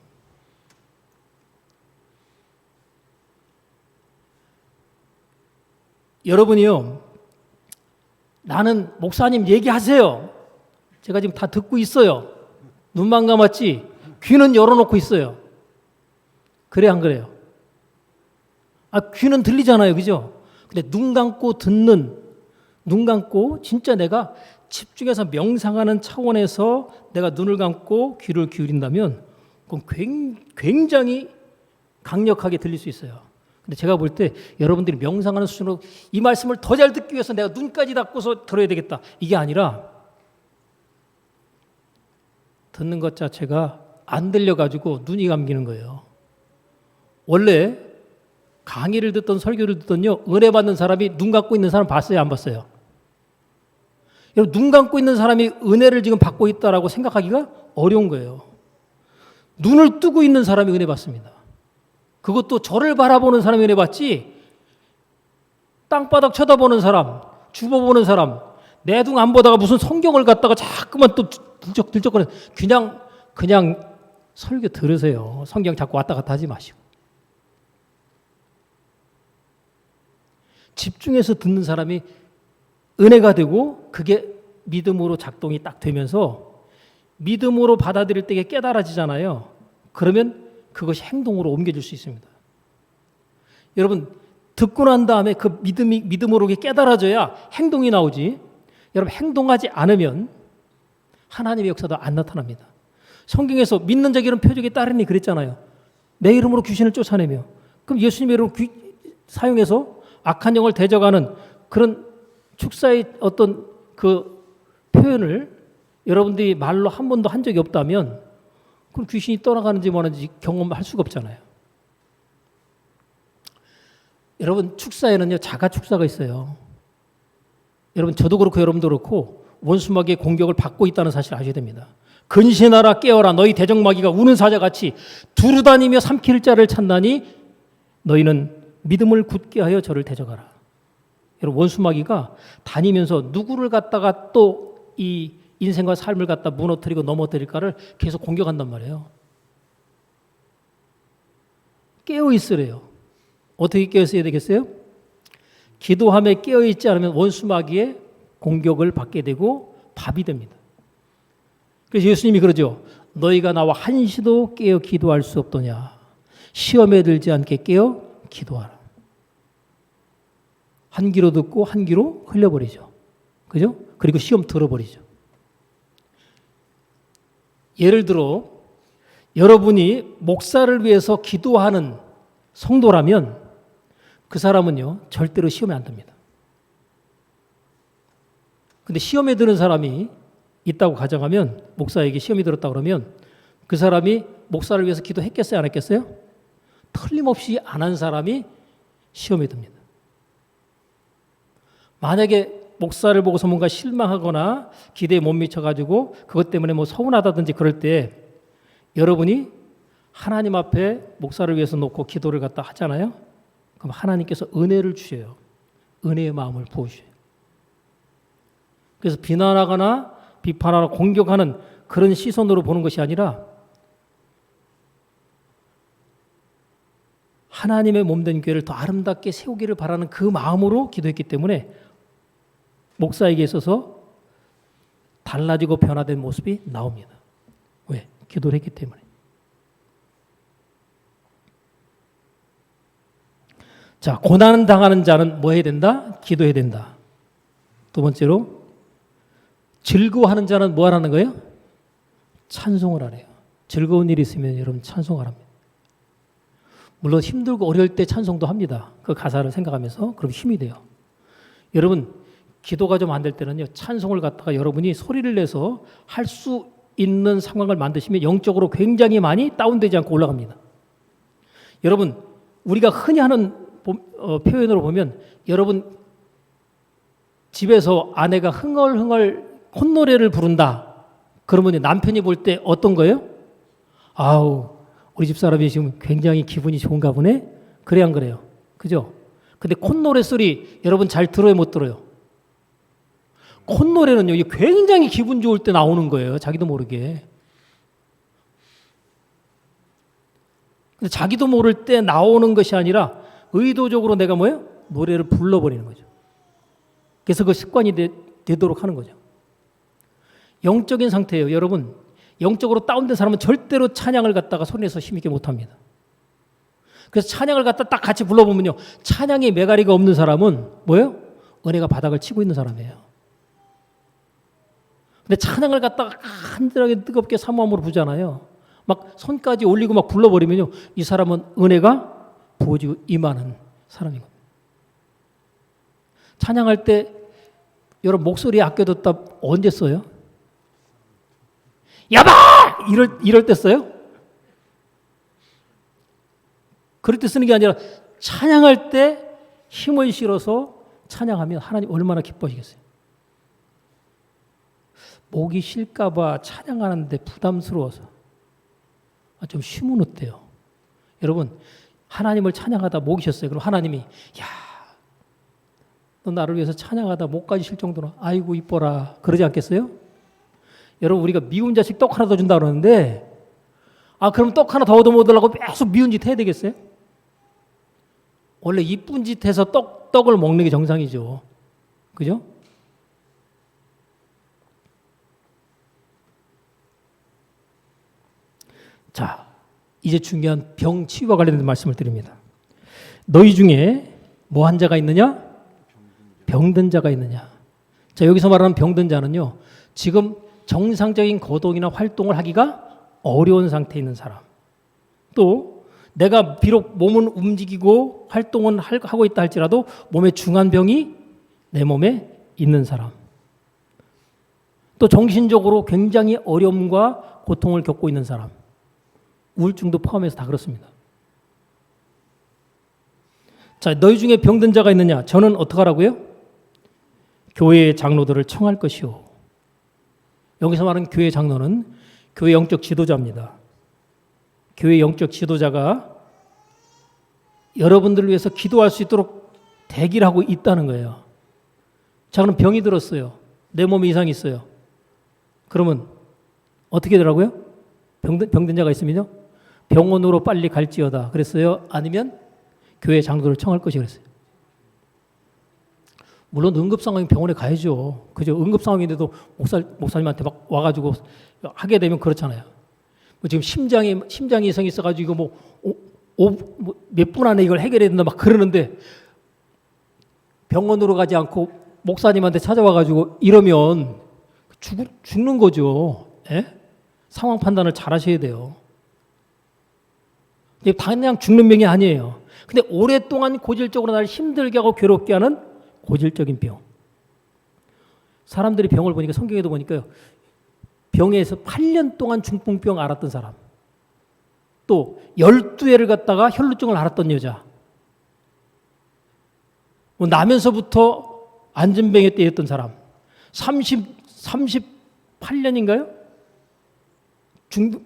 여러분이요, 나는 목사님 얘기하세요. 제가 지금 다 듣고 있어요. 눈만 감았지 귀는 열어놓고 있어요. 그래 안 그래요? 귀는 들리잖아요, 그죠? 근데 눈 감고 듣는, 눈 감고 진짜 내가 집중해서 명상하는 차원에서 내가 눈을 감고 귀를 기울인다면 그건 굉장히 강력하게 들릴 수 있어요. 근데 제가 볼 때 여러분들이 명상하는 수준으로 이 말씀을 더 잘 듣기 위해서 내가 눈까지 닫고서 들어야 되겠다, 이게 아니라 듣는 것 자체가 안 들려가지고 눈이 감기는 거예요. 원래 강의를 듣던 설교를 듣던요, 은혜 받는 사람이 눈 감고 있는 사람 봤어요, 안 봤어요? 여러분, 눈 감고 있는 사람이 은혜를 지금 받고 있다라고 생각하기가 어려운 거예요. 눈을 뜨고 있는 사람이 은혜 받습니다. 그것도 저를 바라보는 사람이 은혜 받지, 땅바닥 쳐다보는 사람, 주워보는 사람, 내 눈 안 보다가 무슨 성경을 갖다가 자꾸만 또 들적거려. 그냥 설교 들으세요. 성경 자꾸 왔다 갔다 하지 마시고. 집중해서 듣는 사람이 은혜가 되고 그게 믿음으로 작동이 딱 되면서 믿음으로 받아들일 때 깨달아지잖아요. 그러면 그것이 행동으로 옮겨질 수 있습니다. 여러분, 듣고 난 다음에 그 믿음으로 깨달아져야 행동이 나오지. 여러분, 행동하지 않으면 하나님의 역사도 안 나타납니다. 성경에서 믿는 자에게는 표적이 따르니 그랬잖아요. 내 이름으로 귀신을 쫓아내며. 그럼 예수님의 이름을 사용해서 악한 영을 대적하는 그런 축사의 어떤 그 표현을 여러분들이 말로 한 번도 한 적이 없다면 그럼 귀신이 떠나가는지 뭐하는지 경험할 수가 없잖아요. 여러분, 축사에는요, 자가 축사가 있어요. 여러분, 저도 그렇고 여러분도 그렇고 원수마귀의 공격을 받고 있다는 사실을 아셔야 됩니다. 근신하라, 깨어라, 너희 대적마귀가 우는 사자같이 두루다니며 삼킬 자를 찾나니 너희는 믿음을 굳게 하여 저를 대적하라. 여러분, 원수마귀가 다니면서 누구를 갖다가 또 이 인생과 삶을 갖다 무너뜨리고 넘어뜨릴까를 계속 공격한단 말이에요. 깨어 있으래요. 어떻게 깨어 있어야 되겠어요? 기도함에 깨어 있지 않으면 원수마귀의 공격을 받게 되고 밥이 됩니다. 그래서 예수님이 그러죠. 너희가 나와 한시도 깨어 기도할 수 없더냐. 시험에 들지 않게 깨어 기도하라. 한 귀로 듣고 한 귀로 흘려버리죠. 그죠? 그리고 시험 들어버리죠. 예를 들어 여러분이 목사를 위해서 기도하는 성도라면 그 사람은요, 절대로 시험에 안 듭니다. 근데 시험에 드는 사람이 있다고 가정하면, 목사에게 시험이 들었다고 그러면 그 사람이 목사를 위해서 기도했겠어요, 안 했겠어요? 틀림없이 안 한 사람이 시험에 듭니다. 만약에 목사를 보고서 뭔가 실망하거나 기대에 못 미쳐가지고 그것 때문에 뭐 서운하다든지 그럴 때 여러분이 하나님 앞에 목사를 위해서 놓고 기도를 갖다 하잖아요. 그럼 하나님께서 은혜를 주셔요. 은혜의 마음을 부으셔요. 그래서 비난하거나 비판하거나 공격하는 그런 시선으로 보는 것이 아니라 하나님의 몸된 교회를 더 아름답게 세우기를 바라는 그 마음으로 기도했기 때문에 목사에게 있어서 달라지고 변화된 모습이 나옵니다. 왜? 기도를 했기 때문에. 자, 고난 당하는 자는 뭐 해야 된다? 기도해야 된다. 두 번째로 즐거워하는 자는 뭐 하라는 거예요? 찬송을 하래요. 즐거운 일이 있으면 여러분 찬송하랍니다. 물론 힘들고 어려울 때 찬송도 합니다. 그 가사를 생각하면서. 그럼 힘이 돼요. 여러분, 기도가 좀 안 될 때는요, 찬송을 갖다가 여러분이 소리를 내서 할 수 있는 상황을 만드시면 영적으로 굉장히 많이 다운되지 않고 올라갑니다. 여러분, 우리가 흔히 하는 표현으로 보면 여러분 집에서 아내가 흥얼흥얼 콧노래를 부른다. 그러면 남편이 볼 때 어떤 거예요? 아우, 우리 집사람이 지금 굉장히 기분이 좋은가 보네? 그래, 안 그래요? 그죠? 근데 콧노래 소리 여러분 잘 들어요, 못 들어요? 콧노래는요, 이게 굉장히 기분 좋을 때 나오는 거예요. 자기도 모르게. 근데 자기도 모를 때 나오는 것이 아니라 의도적으로 내가 뭐예요? 노래를 불러버리는 거죠. 그래서 그 습관이 되도록 하는 거죠. 영적인 상태예요. 여러분, 영적으로 다운된 사람은 절대로 찬양을 갖다가 소리내서 힘있게 못합니다. 그래서 찬양을 갖다 딱 같이 불러보면요. 찬양의 메가리가 없는 사람은 뭐예요? 은혜가 바닥을 치고 있는 사람이에요. 근데 찬양을 갖다가 간절하게 뜨겁게 사모함으로 부잖아요. 막 손까지 올리고 막 불러버리면요. 이 사람은 은혜가 부어지고 임하는 사람인 겁니다. 찬양할 때 여러분 목소리 아껴뒀다 언제 써요? 야바! 이럴 때 써요? 그럴 때 쓰는 게 아니라 찬양할 때 힘을 실어서 찬양하면 하나님 얼마나 기뻐하시겠어요? 목이 쉴까봐 찬양하는데 부담스러워서 좀 쉬면 어때요? 여러분 하나님을 찬양하다 목이 쉬었어요. 그럼 하나님이 야, 너 나를 위해서 찬양하다 목까지 쉴 정도로 아이고 이뻐라 그러지 않겠어요? 여러분 우리가 미운 자식 떡 하나 더 준다 그러는데 그럼 떡 하나 더 얻어먹으려고 계속 미운 짓 해야 되겠어요? 원래 이쁜 짓 해서 떡을 먹는 게 정상이죠. 그죠? 자, 이제 중요한 병 치유와 관련된 말씀을 드립니다. 너희 중에 뭐 한 자가 있느냐? 병든 자가 있느냐? 자, 여기서 말하는 병든 자는요, 지금 정상적인 거동이나 활동을 하기가 어려운 상태에 있는 사람. 또 내가 비록 몸은 움직이고 활동은 하고 있다 할지라도 몸에 중한 병이 내 몸에 있는 사람. 또 정신적으로 굉장히 어려움과 고통을 겪고 있는 사람. 우울증도 포함해서 다 그렇습니다. 자, 너희 중에 병든 자가 있느냐? 저는 어떻게 하라고요? 교회의 장로들을 청할 것이요. 여기서 말하는 교회 장로는 교회 영적 지도자입니다. 교회 영적 지도자가 여러분들을 위해서 기도할 수 있도록 대기를 하고 있다는 거예요. 자, 그럼 병이 들었어요. 내 몸에 이상이 있어요. 그러면 어떻게 되라고요? 병든 자가 있으면요. 병원으로 빨리 갈지어다 그랬어요? 아니면 교회 장로들을 청할 것이 그랬어요? 물론 응급 상황이 병원에 가야죠. 그죠? 응급 상황인데도 목사님한테 막 와가지고 하게 되면 그렇잖아요. 뭐 지금 심장이 이상이 있어가지고 몇 분 안에 이걸 해결해야 된다 막 그러는데 병원으로 가지 않고 목사님한테 찾아와가지고 이러면 죽는 거죠. 예? 상황 판단을 잘 하셔야 돼요. 그냥 죽는 병이 아니에요. 근데 오랫동안 고질적으로 나를 힘들게 하고 괴롭게 하는 고질적인 병. 사람들이 병을 보니까 성경에도 보니까요. 병에서 8년 동안 중풍병 앓았던 사람. 또 12회를 갖다가 혈루증을 앓았던 여자. 나면서부터 안전병에 때였던 사람. 38년인가요?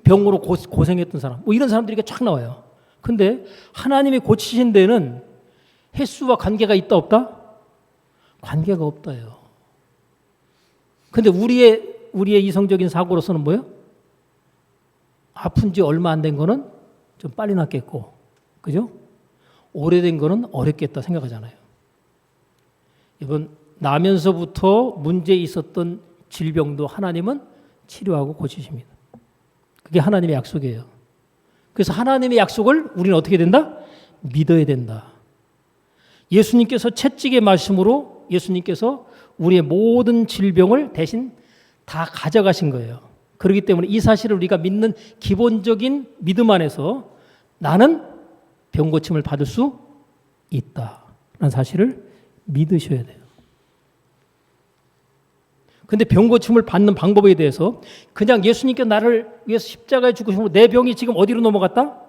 병으로 고생했던 사람. 이런 사람들이 쫙 나와요. 근데 하나님이 고치신 데는 횟수와 관계가 있다 없다? 관계가 없다요. 근데 우리의 이성적인 사고로서는 뭐예요? 아픈 지 얼마 안 된 거는 좀 빨리 낫겠고, 그죠? 오래된 거는 어렵겠다 생각하잖아요. 이번 나면서부터 문제 있었던 질병도 하나님은 치료하고 고치십니다. 그게 하나님의 약속이에요. 그래서 하나님의 약속을 우리는 어떻게 된다? 믿어야 된다. 예수님께서 채찍의 말씀으로 예수님께서 우리의 모든 질병을 대신 다 가져가신 거예요. 그렇기 때문에 이 사실을 우리가 믿는 기본적인 믿음 안에서 나는 병 고침을 받을 수 있다라는 사실을 믿으셔야 돼요. 근데 병 고침을 받는 방법에 대해서 그냥 예수님께 나를 위해서 십자가에 죽으시고 내 병이 지금 어디로 넘어갔다?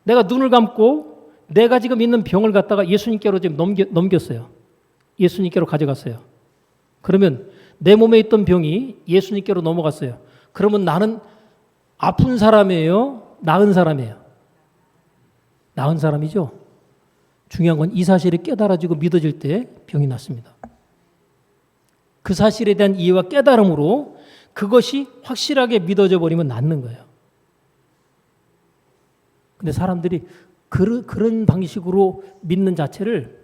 내가 눈을 감고 내가 지금 있는 병을 갖다가 예수님께로 지금 넘겼어요. 예수님께로 가져갔어요. 그러면 내 몸에 있던 병이 예수님께로 넘어갔어요. 그러면 나는 아픈 사람이에요? 나은 사람이에요? 나은 사람이죠. 중요한 건 이 사실이 깨달아지고 믿어질 때 병이 낫습니다. 그 사실에 대한 이해와 깨달음으로 그것이 확실하게 믿어져 버리면 낫는 거예요. 근데 사람들이 그런 방식으로 믿는 자체를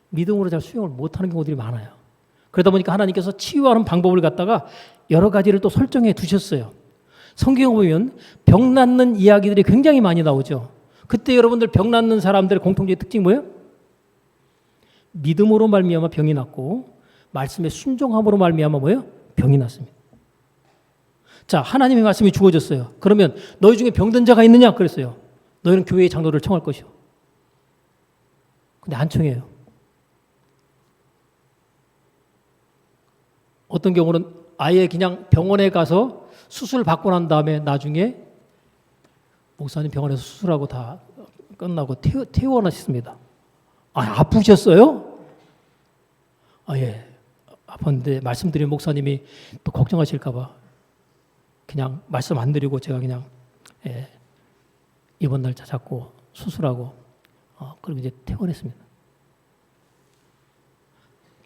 믿음으로 잘 수용을 못하는 경우들이 많아요. 그러다 보니까 하나님께서 치유하는 방법을 갖다가 여러 가지를 또 설정해 두셨어요. 성경에 보면 병 낫는 이야기들이 굉장히 많이 나오죠. 그때 여러분들 병 낫는 사람들의 공통적인 특징이 뭐예요? 믿음으로 말미암아 병이 낫고 말씀에 순종함으로 말미암아 뭐예요? 병이 낫습니다. 자, 하나님의 말씀이 주어졌어요. 그러면 너희 중에 병든 자가 있느냐? 그랬어요. 너희는 교회의 장로를 청할 것이요. 근데 안 청해요. 어떤 경우는 아예 그냥 병원에 가서 수술 받고 난 다음에 나중에 목사님 병원에서 수술하고 다 끝나고 퇴원하셨습니다. 아프셨어요? 예. 아팠는데 말씀드린 목사님이 또 걱정하실까봐 그냥 말씀 안 드리고 제가 그냥 이번 날짜 잡고 수술하고 그리고 이제 퇴원했습니다.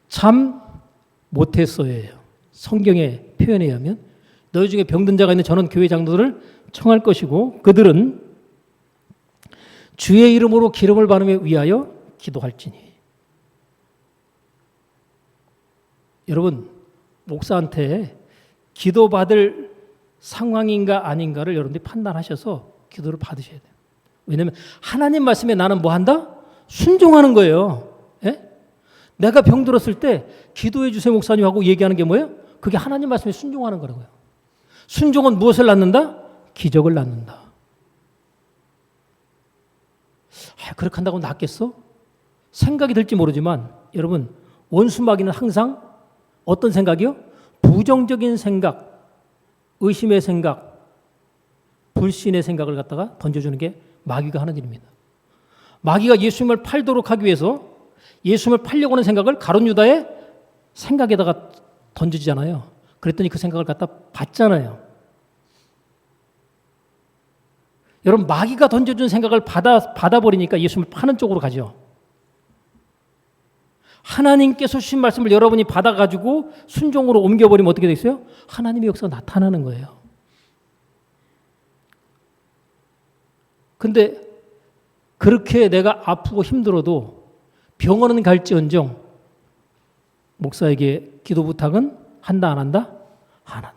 참 못했어요. 성경의 표현에 의하면 너희 중에 병든 자가 있는 저는 교회 장로들을 청할 것이고 그들은 주의 이름으로 기름을 받음에 위하여 기도할지니. 여러분 목사한테 기도받을 상황인가 아닌가를 여러분들이 판단하셔서 기도를 받으셔야 돼요. 왜냐하면 하나님 말씀에 나는 뭐 한다? 순종하는 거예요. 예? 내가 병들었을 때 기도해 주세요 목사님 하고 얘기하는 게 뭐예요? 그게 하나님 말씀에 순종하는 거라고요. 순종은 무엇을 낳는다? 기적을 낳는다. 그렇게 한다고 낫겠어? 생각이 들지 모르지만 여러분 원수마귀는 항상 어떤 생각이요? 부정적인 생각, 의심의 생각, 불신의 생각을 갖다가 던져주는 게 마귀가 하는 일입니다. 마귀가 예수님을 팔도록 하기 위해서 예수님을 팔려고 하는 생각을 가룟 유다의 생각에다가 던지잖아요. 그랬더니 그 생각을 갖다 받잖아요. 여러분 마귀가 던져준 생각을 받아버리니까 예수님을 파는 쪽으로 가죠. 하나님께서 주신 말씀을 여러분이 받아가지고 순종으로 옮겨버리면 어떻게 되겠어요? 하나님의 역사가 나타나는 거예요. 근데 그렇게 내가 아프고 힘들어도 병원은 갈지언정 목사에게 기도 부탁은 한다 안 한다? 안 한다.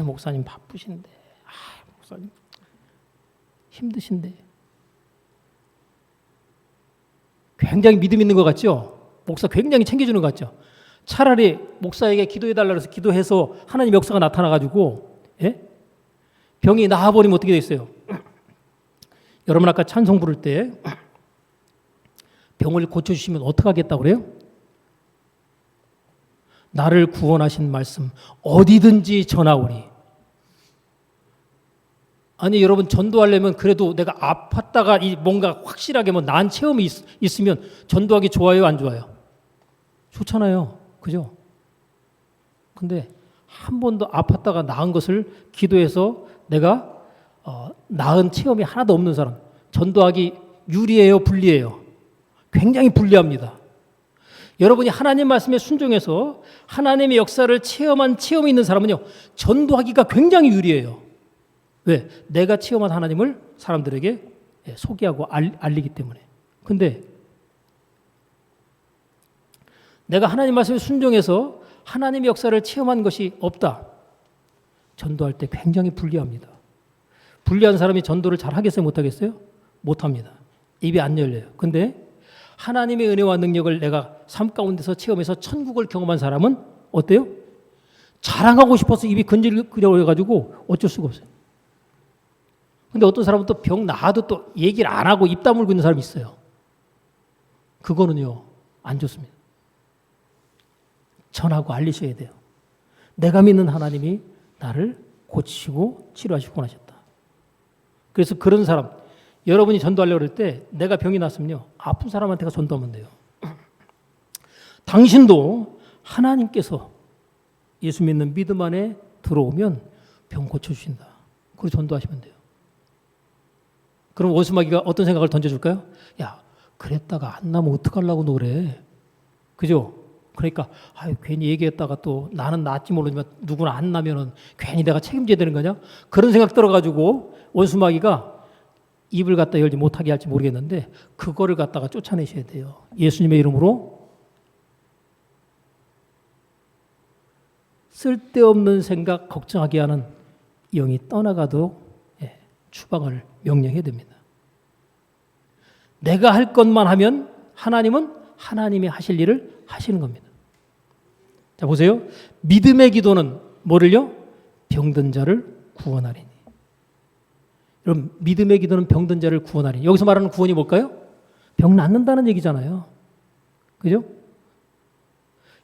목사님 바쁘신데. 목사님 힘드신데. 굉장히 믿음 있는 것 같죠? 목사 굉장히 챙겨주는 것 같죠? 차라리 목사에게 기도해달라고 해서 기도해서 하나님 역사가 나타나가지고 병이 나아버리면 어떻게 되겠어요? 여러분 아까 찬송 부를 때 병을 고쳐주시면 어떡하겠다고 그래요? 나를 구원하신 말씀 어디든지 전하오리. 아니 여러분 전도하려면 그래도 내가 아팠다가 뭔가 확실하게 나은 체험이 있으면 전도하기 좋아요 안 좋아요? 좋잖아요. 그죠? 근데 한 번도 아팠다가 나은 것을 기도해서 내가 나은 체험이 하나도 없는 사람 전도하기 유리해요 불리해요? 굉장히 불리합니다. 여러분이 하나님 말씀에 순종해서 하나님의 역사를 체험한 체험이 있는 사람은요 전도하기가 굉장히 유리해요. 왜? 내가 체험한 하나님을 사람들에게 소개하고 알리기 때문에. 근데 내가 하나님 말씀에 순종해서 하나님의 역사를 체험한 것이 없다. 전도할 때 굉장히 불리합니다. 불리한 사람이 전도를 잘 하겠어요? 못 하겠어요? 못 합니다. 입이 안 열려요. 근데 하나님의 은혜와 능력을 내가 삶 가운데서 체험해서 천국을 경험한 사람은 어때요? 자랑하고 싶어서 입이 근질거려가지고 어쩔 수가 없어요. 근데 어떤 사람은 또 병 나아도 또 얘기를 안 하고 입 다물고 있는 사람이 있어요. 그거는요, 안 좋습니다. 전하고 알리셔야 돼요. 내가 믿는 하나님이 나를 고치시고 치료하시고 하셨다. 그래서 그런 사람, 여러분이 전도하려고 그럴 때 내가 병이 났으면요, 아픈 사람한테가 전도하면 돼요. 당신도 하나님께서 예수 믿는 믿음 안에 들어오면 병 고쳐주신다. 그리고 전도하시면 돼요. 그럼 원수마귀가 어떤 생각을 던져줄까요? 야, 그랬다가 안 나면 어떡하려고 노래. 그죠? 그러니까 괜히 얘기했다가 또 나는 낫지 모르지만 누구나 안 나면은 괜히 내가 책임져야 되는 거냐? 그런 생각 들어가지고 원수마귀가 입을 갖다 열지 못하게 할지 모르겠는데 그거를 갖다가 쫓아내셔야 돼요. 예수님의 이름으로 쓸데없는 생각, 걱정하게 하는 영이 떠나가도록 추방을 명령해야 됩니다. 내가 할 것만 하면 하나님은 하나님이 하실 일을 하시는 겁니다. 자, 보세요. 믿음의 기도는 뭐를요? 병든 자를 구원하리니. 여러분, 믿음의 기도는 병든 자를 구원하리니. 여기서 말하는 구원이 뭘까요? 병 낫는다는 얘기잖아요. 그죠?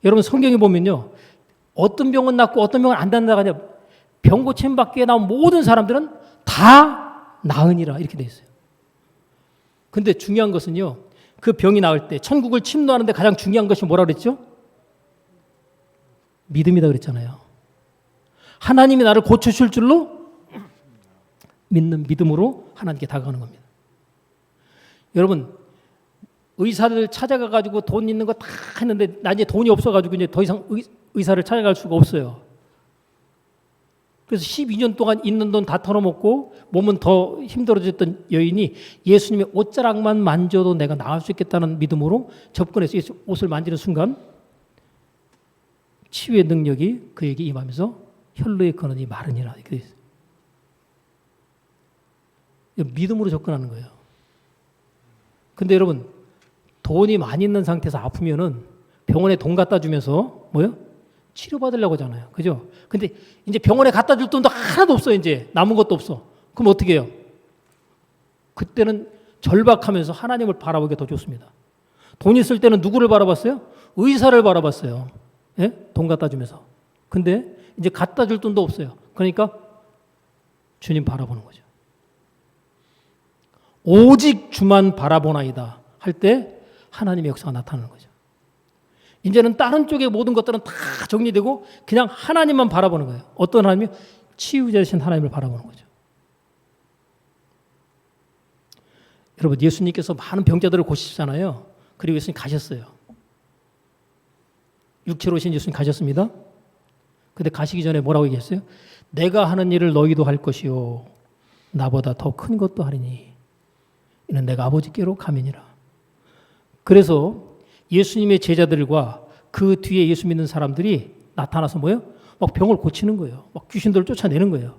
여러분, 성경에 보면요. 어떤 병은 낫고 어떤 병은 안 낫는다가 아니라 병 고침 받기에 나온 모든 사람들은 다 나으니라 이렇게 돼 있어요. 근데 중요한 것은요. 그 병이 나을 때 천국을 침노하는데 가장 중요한 것이 뭐라 그랬죠? 믿음이다 그랬잖아요. 하나님이 나를 고쳐줄 줄로 믿는 믿음으로 하나님께 다가가는 겁니다. 여러분, 의사들 찾아가가지고 돈 있는 거 다 했는데 나 이제 돈이 없어가지고 이제 더 이상 의사를 찾아갈 수가 없어요. 그래서 12년 동안 있는 돈 다 털어먹고 몸은 더 힘들어졌던 여인이 예수님의 옷자락만 만져도 내가 나을 수 있겠다는 믿음으로 접근해서 옷을 만지는 순간 치유의 능력이 그에게 임하면서 혈루의 근원이 마르니라 이렇게 돼 있어요. 믿음으로 접근하는 거예요. 근데 여러분 돈이 많이 있는 상태에서 아프면은 병원에 돈 갖다 주면서 뭐요? 치료받으려고 하잖아요. 그죠? 근데 이제 병원에 갖다 줄 돈도 하나도 없어. 이제 남은 것도 없어. 그럼 어떻게 해요? 그때는 절박하면서 하나님을 바라보기가 더 좋습니다. 돈 있을 때는 누구를 바라봤어요? 의사를 바라봤어요. 예? 돈 갖다 주면서. 근데 이제 갖다 줄 돈도 없어요. 그러니까 주님 바라보는 거죠. 오직 주만 바라보나이다 할 때 하나님의 역사가 나타나는 거죠. 이제는 다른 쪽의 모든 것들은 다 정리되고 그냥 하나님만 바라보는 거예요. 어떤 하나님이? 치유자신 하나님을 바라보는 거죠. 여러분, 예수님께서 많은 병자들을 고치시잖아요. 그리고 예수님 가셨어요. 육체로 오신 예수님 가셨습니다. 근데 가시기 전에 뭐라고 얘기했어요? 내가 하는 일을 너희도 할 것이요 나보다 더 큰 것도 하리니 이는 내가 아버지께로 가면이라. 그래서 예수님의 제자들과 그 뒤에 예수 믿는 사람들이 나타나서 뭐예요? 막 병을 고치는 거예요. 막 귀신들을 쫓아내는 거예요.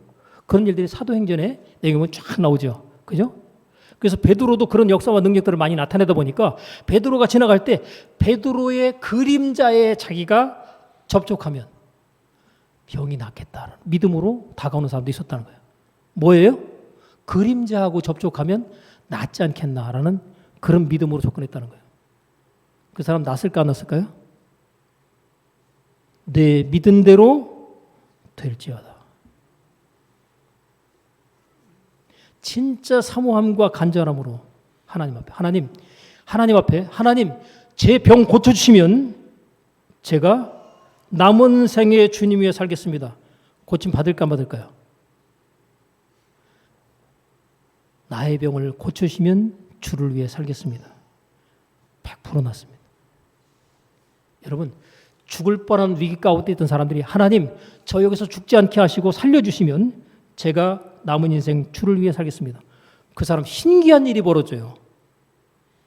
그런 일들이 사도행전에 내게 보면 쫙 나오죠. 그죠? 그래서 베드로도 그런 역사와 능력들을 많이 나타내다 보니까 베드로가 지나갈 때 베드로의 그림자에 자기가 접촉하면 병이 낫겠다는 믿음으로 다가오는 사람도 있었다는 거예요. 뭐예요? 그림자하고 접촉하면 낫지 않겠나라는 그런 믿음으로 접근했다는 거예요. 그 사람 낫을까 안 낫을까요? 내 믿은 대로 될지어다. 진짜 사모함과 간절함으로 하나님 앞에 하나님 제 병 고쳐주시면 제가 남은 생에 주님 위에 살겠습니다. 고침 받을까 안 받을까요? 나의 병을 고쳐주시면 주를 위해 살겠습니다. 100% 낫습니다. 여러분, 죽을 뻔한 위기 가운데 있던 사람들이 하나님 저 여기서 죽지 않게 하시고 살려주시면 제가 남은 인생 주를 위해 살겠습니다. 그 사람 신기한 일이 벌어져요.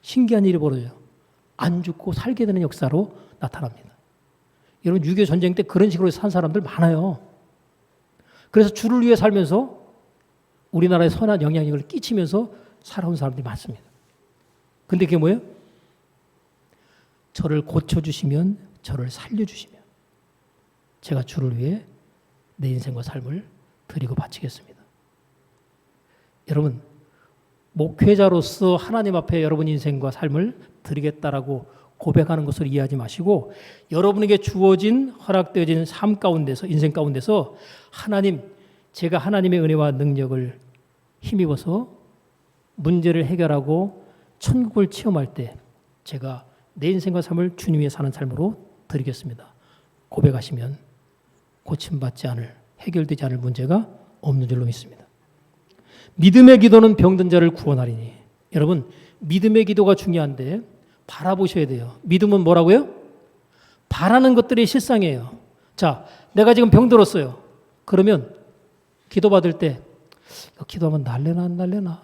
신기한 일이 벌어져요. 안 죽고 살게 되는 역사로 나타납니다. 여러분 6.25 전쟁 때 그런 식으로 산 사람들 많아요. 그래서 주를 위해 살면서 우리나라에 선한 영향력을 끼치면서 살아온 사람들이 많습니다. 근데 그게 뭐예요? 저를 고쳐주시면 저를 살려주시면 제가 주를 위해 내 인생과 삶을 드리고 바치겠습니다. 여러분 목회자로서 하나님 앞에 여러분 인생과 삶을 드리겠다라고 고백하는 것을 이해하지 마시고 여러분에게 주어진 허락되어진 삶 가운데서 인생 가운데서 하나님 제가 하나님의 은혜와 능력을 힘입어서 문제를 해결하고 천국을 체험할 때 제가 내 인생과 삶을 주님 위해 사는 삶으로 드리겠습니다. 고백하시면 고침받지 않을, 해결되지 않을 문제가 없는 줄로 믿습니다. 믿음의 기도는 병든 자를 구원하리니. 여러분, 믿음의 기도가 중요한데 바라보셔야 돼요. 믿음은 뭐라고요? 바라는 것들이 실상이에요. 자, 내가 지금 병들었어요. 그러면 기도받을 때 기도하면 날래나 안 날래나.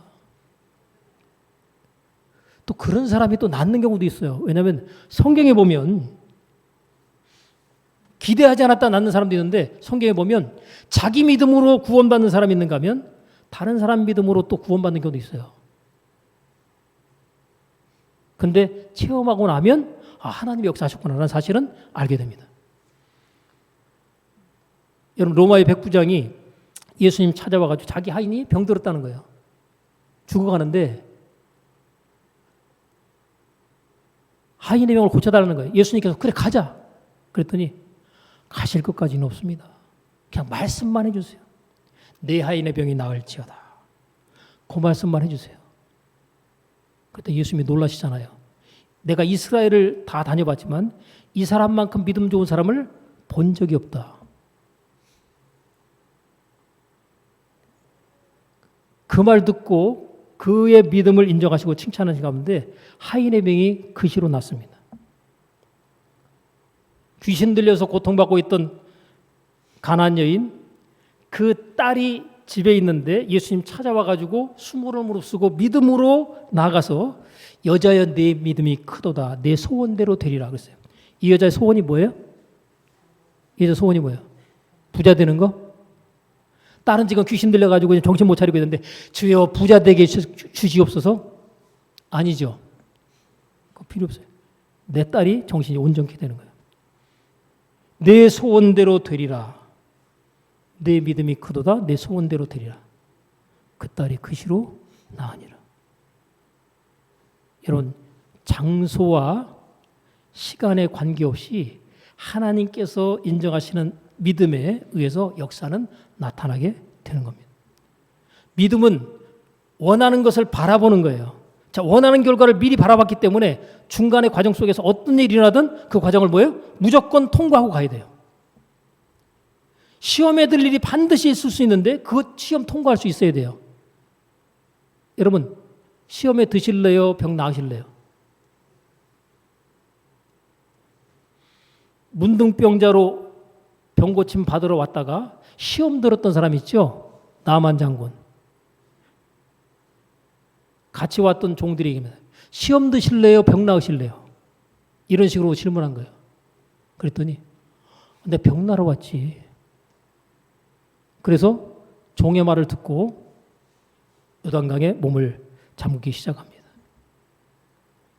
또 그런 사람이 또 낫는 경우도 있어요. 왜냐하면 성경에 보면 기대하지 않았다 낫는 사람도 있는데 성경에 보면 자기 믿음으로 구원받는 사람이 있는가 하면 다른 사람 믿음으로 또 구원받는 경우도 있어요. 근데 체험하고 나면 하나님이 역사하셨구나라는 사실은 알게 됩니다. 여러분, 로마의 백부장이 예수님 찾아와가지고 자기 하인이 병들었다는 거예요. 죽어가는데 하인의 병을 고쳐달라는 거예요. 예수님께서 그래 가자. 그랬더니 가실 것까지는 없습니다. 그냥 말씀만 해주세요. 내 하인의 병이 나을지어다. 그 말씀만 해주세요. 그때 예수님이 놀라시잖아요. 내가 이스라엘을 다 다녀봤지만 이 사람만큼 믿음 좋은 사람을 본 적이 없다. 그 말 듣고 그의 믿음을 인정하시고 칭찬하신 가운데 하인의 병이 그 시로 났습니다. 귀신 들려서 고통받고 있던 가나안 여인, 그 딸이 집에 있는데 예수님 찾아와가지고 수모를 무릅쓰고 믿음으로 나가서 여자여 내 믿음이 크도다. 내 소원대로 되리라 그랬어요. 이 여자의 소원이 뭐예요? 이 여자 소원이 뭐예요? 부자 되는 거? 딸은 지금 귀신 들려가지고 정신 못 차리고 있는데 주여 부자 되게 주시옵소서? 아니죠. 그거 필요 없어요. 내 딸이 정신이 온전케 되는 거예요. 내 소원대로 되리라. 내 믿음이 크도다. 내 소원대로 되리라. 그 딸이 그 시로 나으니라. 여러분, 장소와 시간에 관계없이 하나님께서 인정하시는 믿음에 의해서 역사는 나타나게 되는 겁니다. 믿음은 원하는 것을 바라보는 거예요. 자, 원하는 결과를 미리 바라봤기 때문에 중간의 과정 속에서 어떤 일이 일어나든 그 과정을 뭐예요? 무조건 통과하고 가야 돼요. 시험에 들 일이 반드시 있을 수 있는데 그 시험 통과할 수 있어야 돼요. 여러분, 시험에 드실래요? 병 나으실래요? 문둥병자로 병 고침 받으러 왔다가 시험 들었던 사람 있죠? 나만 장군. 같이 왔던 종들이 얘기합니다. 시험 드실래요? 병 나으실래요? 이런 식으로 질문한 거예요. 그랬더니 내 병 나러 왔지. 그래서 종의 말을 듣고 요단강에 몸을 잠그기 시작합니다.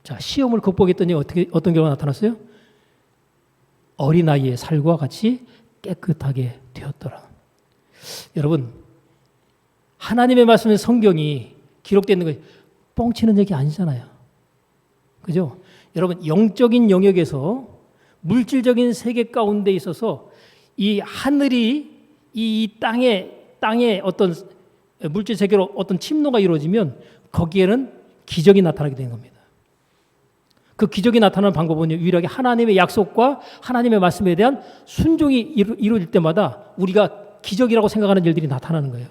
자, 시험을 극복했더니 어떤 결과가 나타났어요? 어린아이의 살과 같이 깨끗하게 되었더라. 여러분, 하나님의 말씀의 성경이 기록되어 있는 거 뻥치는 얘기 아니잖아요. 그죠? 여러분, 영적인 영역에서 물질적인 세계 가운데 있어서 이 하늘이 이 땅에 어떤 물질 세계로 어떤 침노가 이루어지면 거기에는 기적이 나타나게 되는 겁니다. 그 기적이 나타나는 방법은 유일하게 하나님의 약속과 하나님의 말씀에 대한 순종이 이루어질 때마다 우리가 기적이라고 생각하는 일들이 나타나는 거예요.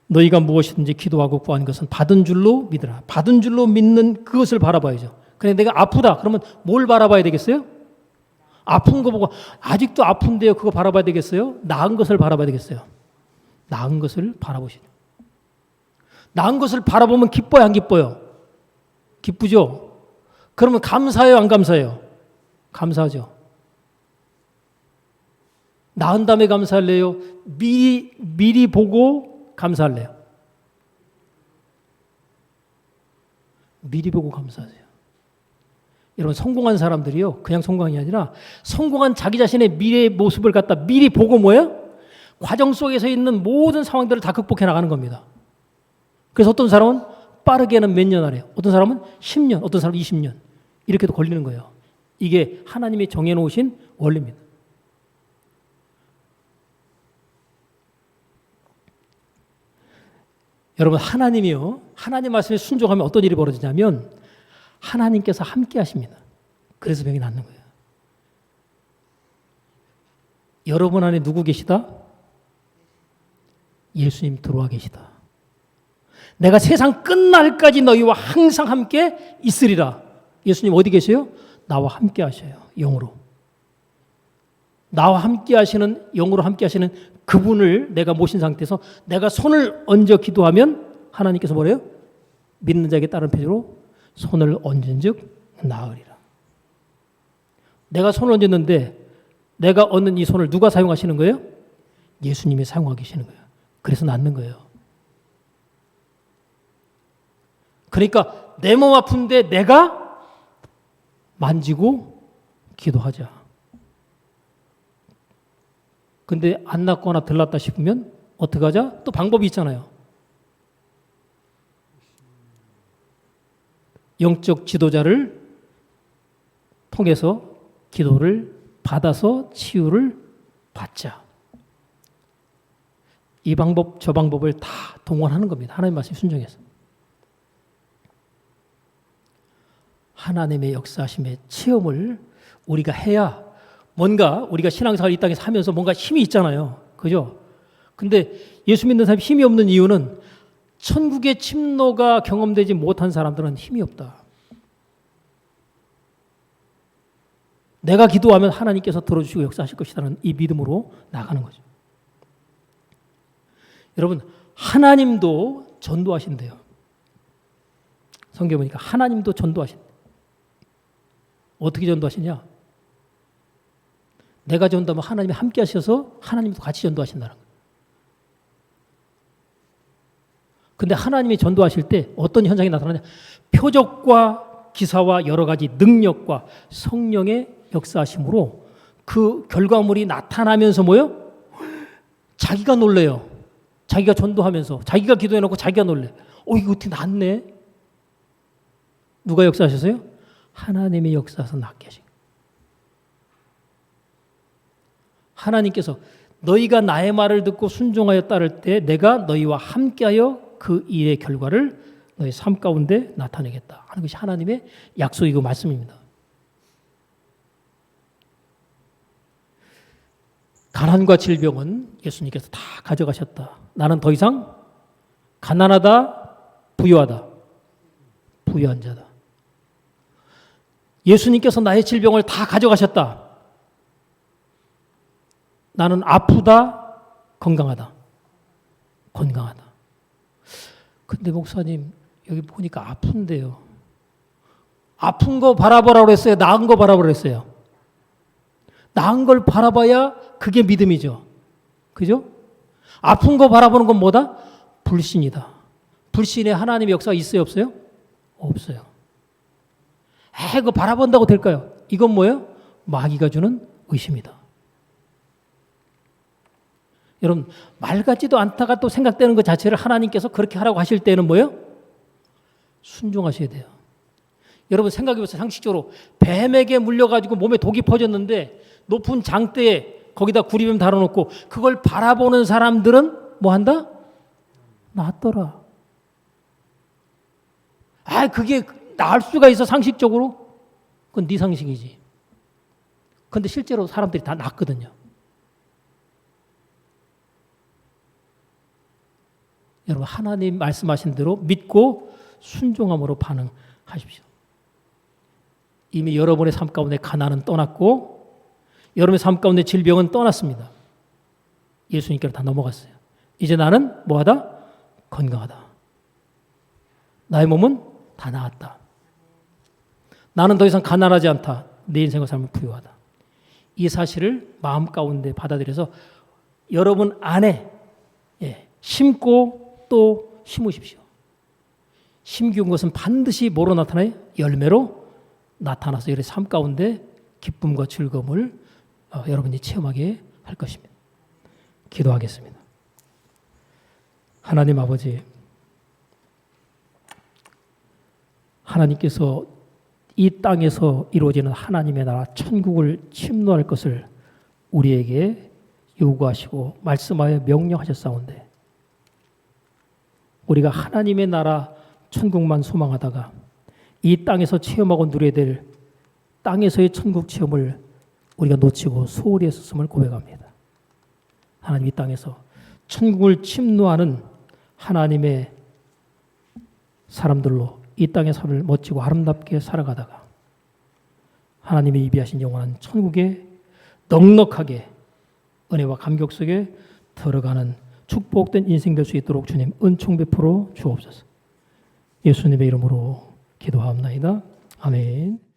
너희가 무엇이든지 기도하고 구하는 것은 받은 줄로 믿으라. 받은 줄로 믿는 그것을 바라봐야죠. 그래, 내가 아프다 그러면 뭘 바라봐야 되겠어요? 아픈 거 보고 아직도 아픈데요 그거 바라봐야 되겠어요? 나은 것을 바라봐야 되겠어요? 나은 것을 바라보시죠. 나은 것을 바라보면 기뻐요, 안 기뻐요? 기쁘죠? 그러면 감사해요, 안 감사해요? 감사하죠. 나은 다음에 감사할래요? 미리 보고 감사할래요? 미리 보고 감사하세요. 여러분, 성공한 사람들이요, 그냥 성공이 아니라 성공한 자기 자신의 미래의 모습을 갖다 미리 보고 뭐예요? 과정 속에서 있는 모든 상황들을 다 극복해 나가는 겁니다. 그래서 어떤 사람은 빠르게는 몇 년 안에, 어떤 사람은 10년, 어떤 사람은 20년 이렇게도 걸리는 거예요. 이게 하나님이 정해놓으신 원리입니다. 여러분, 하나님이요, 하나님 말씀에 순종하면 어떤 일이 벌어지냐면 하나님께서 함께 하십니다. 그래서 병이 낫는 거예요. 여러분 안에 누구 계시다? 예수님 들어와 계시다. 내가 세상 끝날까지 너희와 항상 함께 있으리라. 예수님 어디 계세요? 나와 함께 하셔요. 영으로. 나와 함께 하시는, 영으로 함께 하시는 그분을 내가 모신 상태에서 내가 손을 얹어 기도하면 하나님께서 뭐래요? 믿는 자에게 따른 표적으로 손을 얹은 즉 나으리라. 내가 손을 얹었는데 내가 얹는 이 손을 누가 사용하시는 거예요? 예수님이 사용하고 계시는 거예요. 그래서 낫는 거예요. 그러니까 내 몸 아픈데 내가 만지고 기도하자. 근데 안 낫거나 덜 낫다 싶으면 어떻게 하자? 또 방법이 있잖아요. 영적 지도자를 통해서 기도를 받아서 치유를 받자. 이 방법 저 방법을 다 동원하는 겁니다. 하나님 말씀 순종해서. 하나님의 역사하심의 체험을 우리가 해야 뭔가 우리가 신앙생활 이 땅에서 하면서 뭔가 힘이 있잖아요. 그죠? 근데 예수 믿는 사람이 힘이 없는 이유는 천국의 침노가 경험되지 못한 사람들은 힘이 없다. 내가 기도하면 하나님께서 들어주시고 역사하실 것이라는 이 믿음으로 나가는 거죠. 여러분, 하나님도 전도하신대요. 성경에 보니까 하나님도 전도하신대요. 어떻게 전도하시냐? 내가 전도하면 하나님이 함께 하셔서 하나님도 같이 전도하신다는 거예요. 근데 하나님이 전도하실 때 어떤 현상이 나타나냐? 표적과 기사와 여러 가지 능력과 성령의 역사하심으로 그 결과물이 나타나면서 뭐요? 자기가 놀래요. 자기가 전도하면서 자기가 기도해놓고 자기가 놀래. 이거 어떻게 낫네? 누가 역사하셨어요? 하나님의 역사에서 낫게 하신 거예요. 하나님께서 너희가 나의 말을 듣고 순종하여 따를 때 내가 너희와 함께하여 그 일의 결과를 너희 삶 가운데 나타내겠다 하는 것이 하나님의 약속이고 말씀입니다. 가난과 질병은 예수님께서 다 가져가셨다. 나는 더 이상 가난하다, 부유하다, 부유한 자다. 예수님께서 나의 질병을 다 가져가셨다. 나는 아프다, 건강하다, 건강하다. 근데 목사님 여기 보니까 아픈데요. 아픈 거 바라보라고 그랬어요? 나은 거 바라보라고 그랬어요? 나은 걸 바라봐야 그게 믿음이죠. 그죠? 아픈 거 바라보는 건 뭐다? 불신이다. 불신에 하나님의 역사가 있어요, 없어요? 없어요. 그거 바라본다고 될까요? 이건 뭐예요? 마귀가 주는 의심이다. 여러분, 말 같지도 않다가 또 생각되는 것 자체를 하나님께서 그렇게 하라고 하실 때는 뭐예요? 순종하셔야 돼요. 여러분 생각해보세요. 상식적으로 뱀에게 물려가지고 몸에 독이 퍼졌는데 높은 장대에 거기다 구리뱀 달아놓고 그걸 바라보는 사람들은 뭐 한다? 낫더라. 그게 나을 수가 있어 상식적으로? 그건 네 상식이지. 근데 실제로 사람들이 다 낫거든요. 여러분 하나님 말씀하신 대로 믿고 순종함으로 반응하십시오. 이미 여러분의 삶 가운데 가난은 떠났고 여러분의 삶 가운데 질병은 떠났습니다. 예수님께로 다 넘어갔어요. 이제 나는 뭐하다? 건강하다. 나의 몸은 다 나았다. 나는 더 이상 가난하지 않다. 내 인생과 삶은 부유하다. 이 사실을 마음 가운데 받아들여서 여러분 안에 심고 또 심으십시오. 심기운 것은 반드시 뭐로 나타나요? 열매로 나타나서 여러분의 삶 가운데 기쁨과 즐거움을 여러분이 체험하게 할 것입니다. 기도하겠습니다. 하나님 아버지, 하나님께서 이 땅에서 이루어지는 하나님의 나라 천국을 침노할 것을 우리에게 요구하시고 말씀하여 명령하셨사온데 우리가 하나님의 나라 천국만 소망하다가 이 땅에서 체험하고 누려야 될 땅에서의 천국 체험을 우리가 놓치고 소홀히 했었음을 고백합니다. 하나님 이 땅에서 천국을 침노하는 하나님의 사람들로 이 땅의 삶을 멋지고 아름답게 살아가다가 하나님이 예비하신 영원한 천국에 넉넉하게 은혜와 감격 속에 들어가는 축복된 인생 될 수 있도록 주님 은총 베풀어 주옵소서. 예수님의 이름으로 기도하옵나이다. 아멘.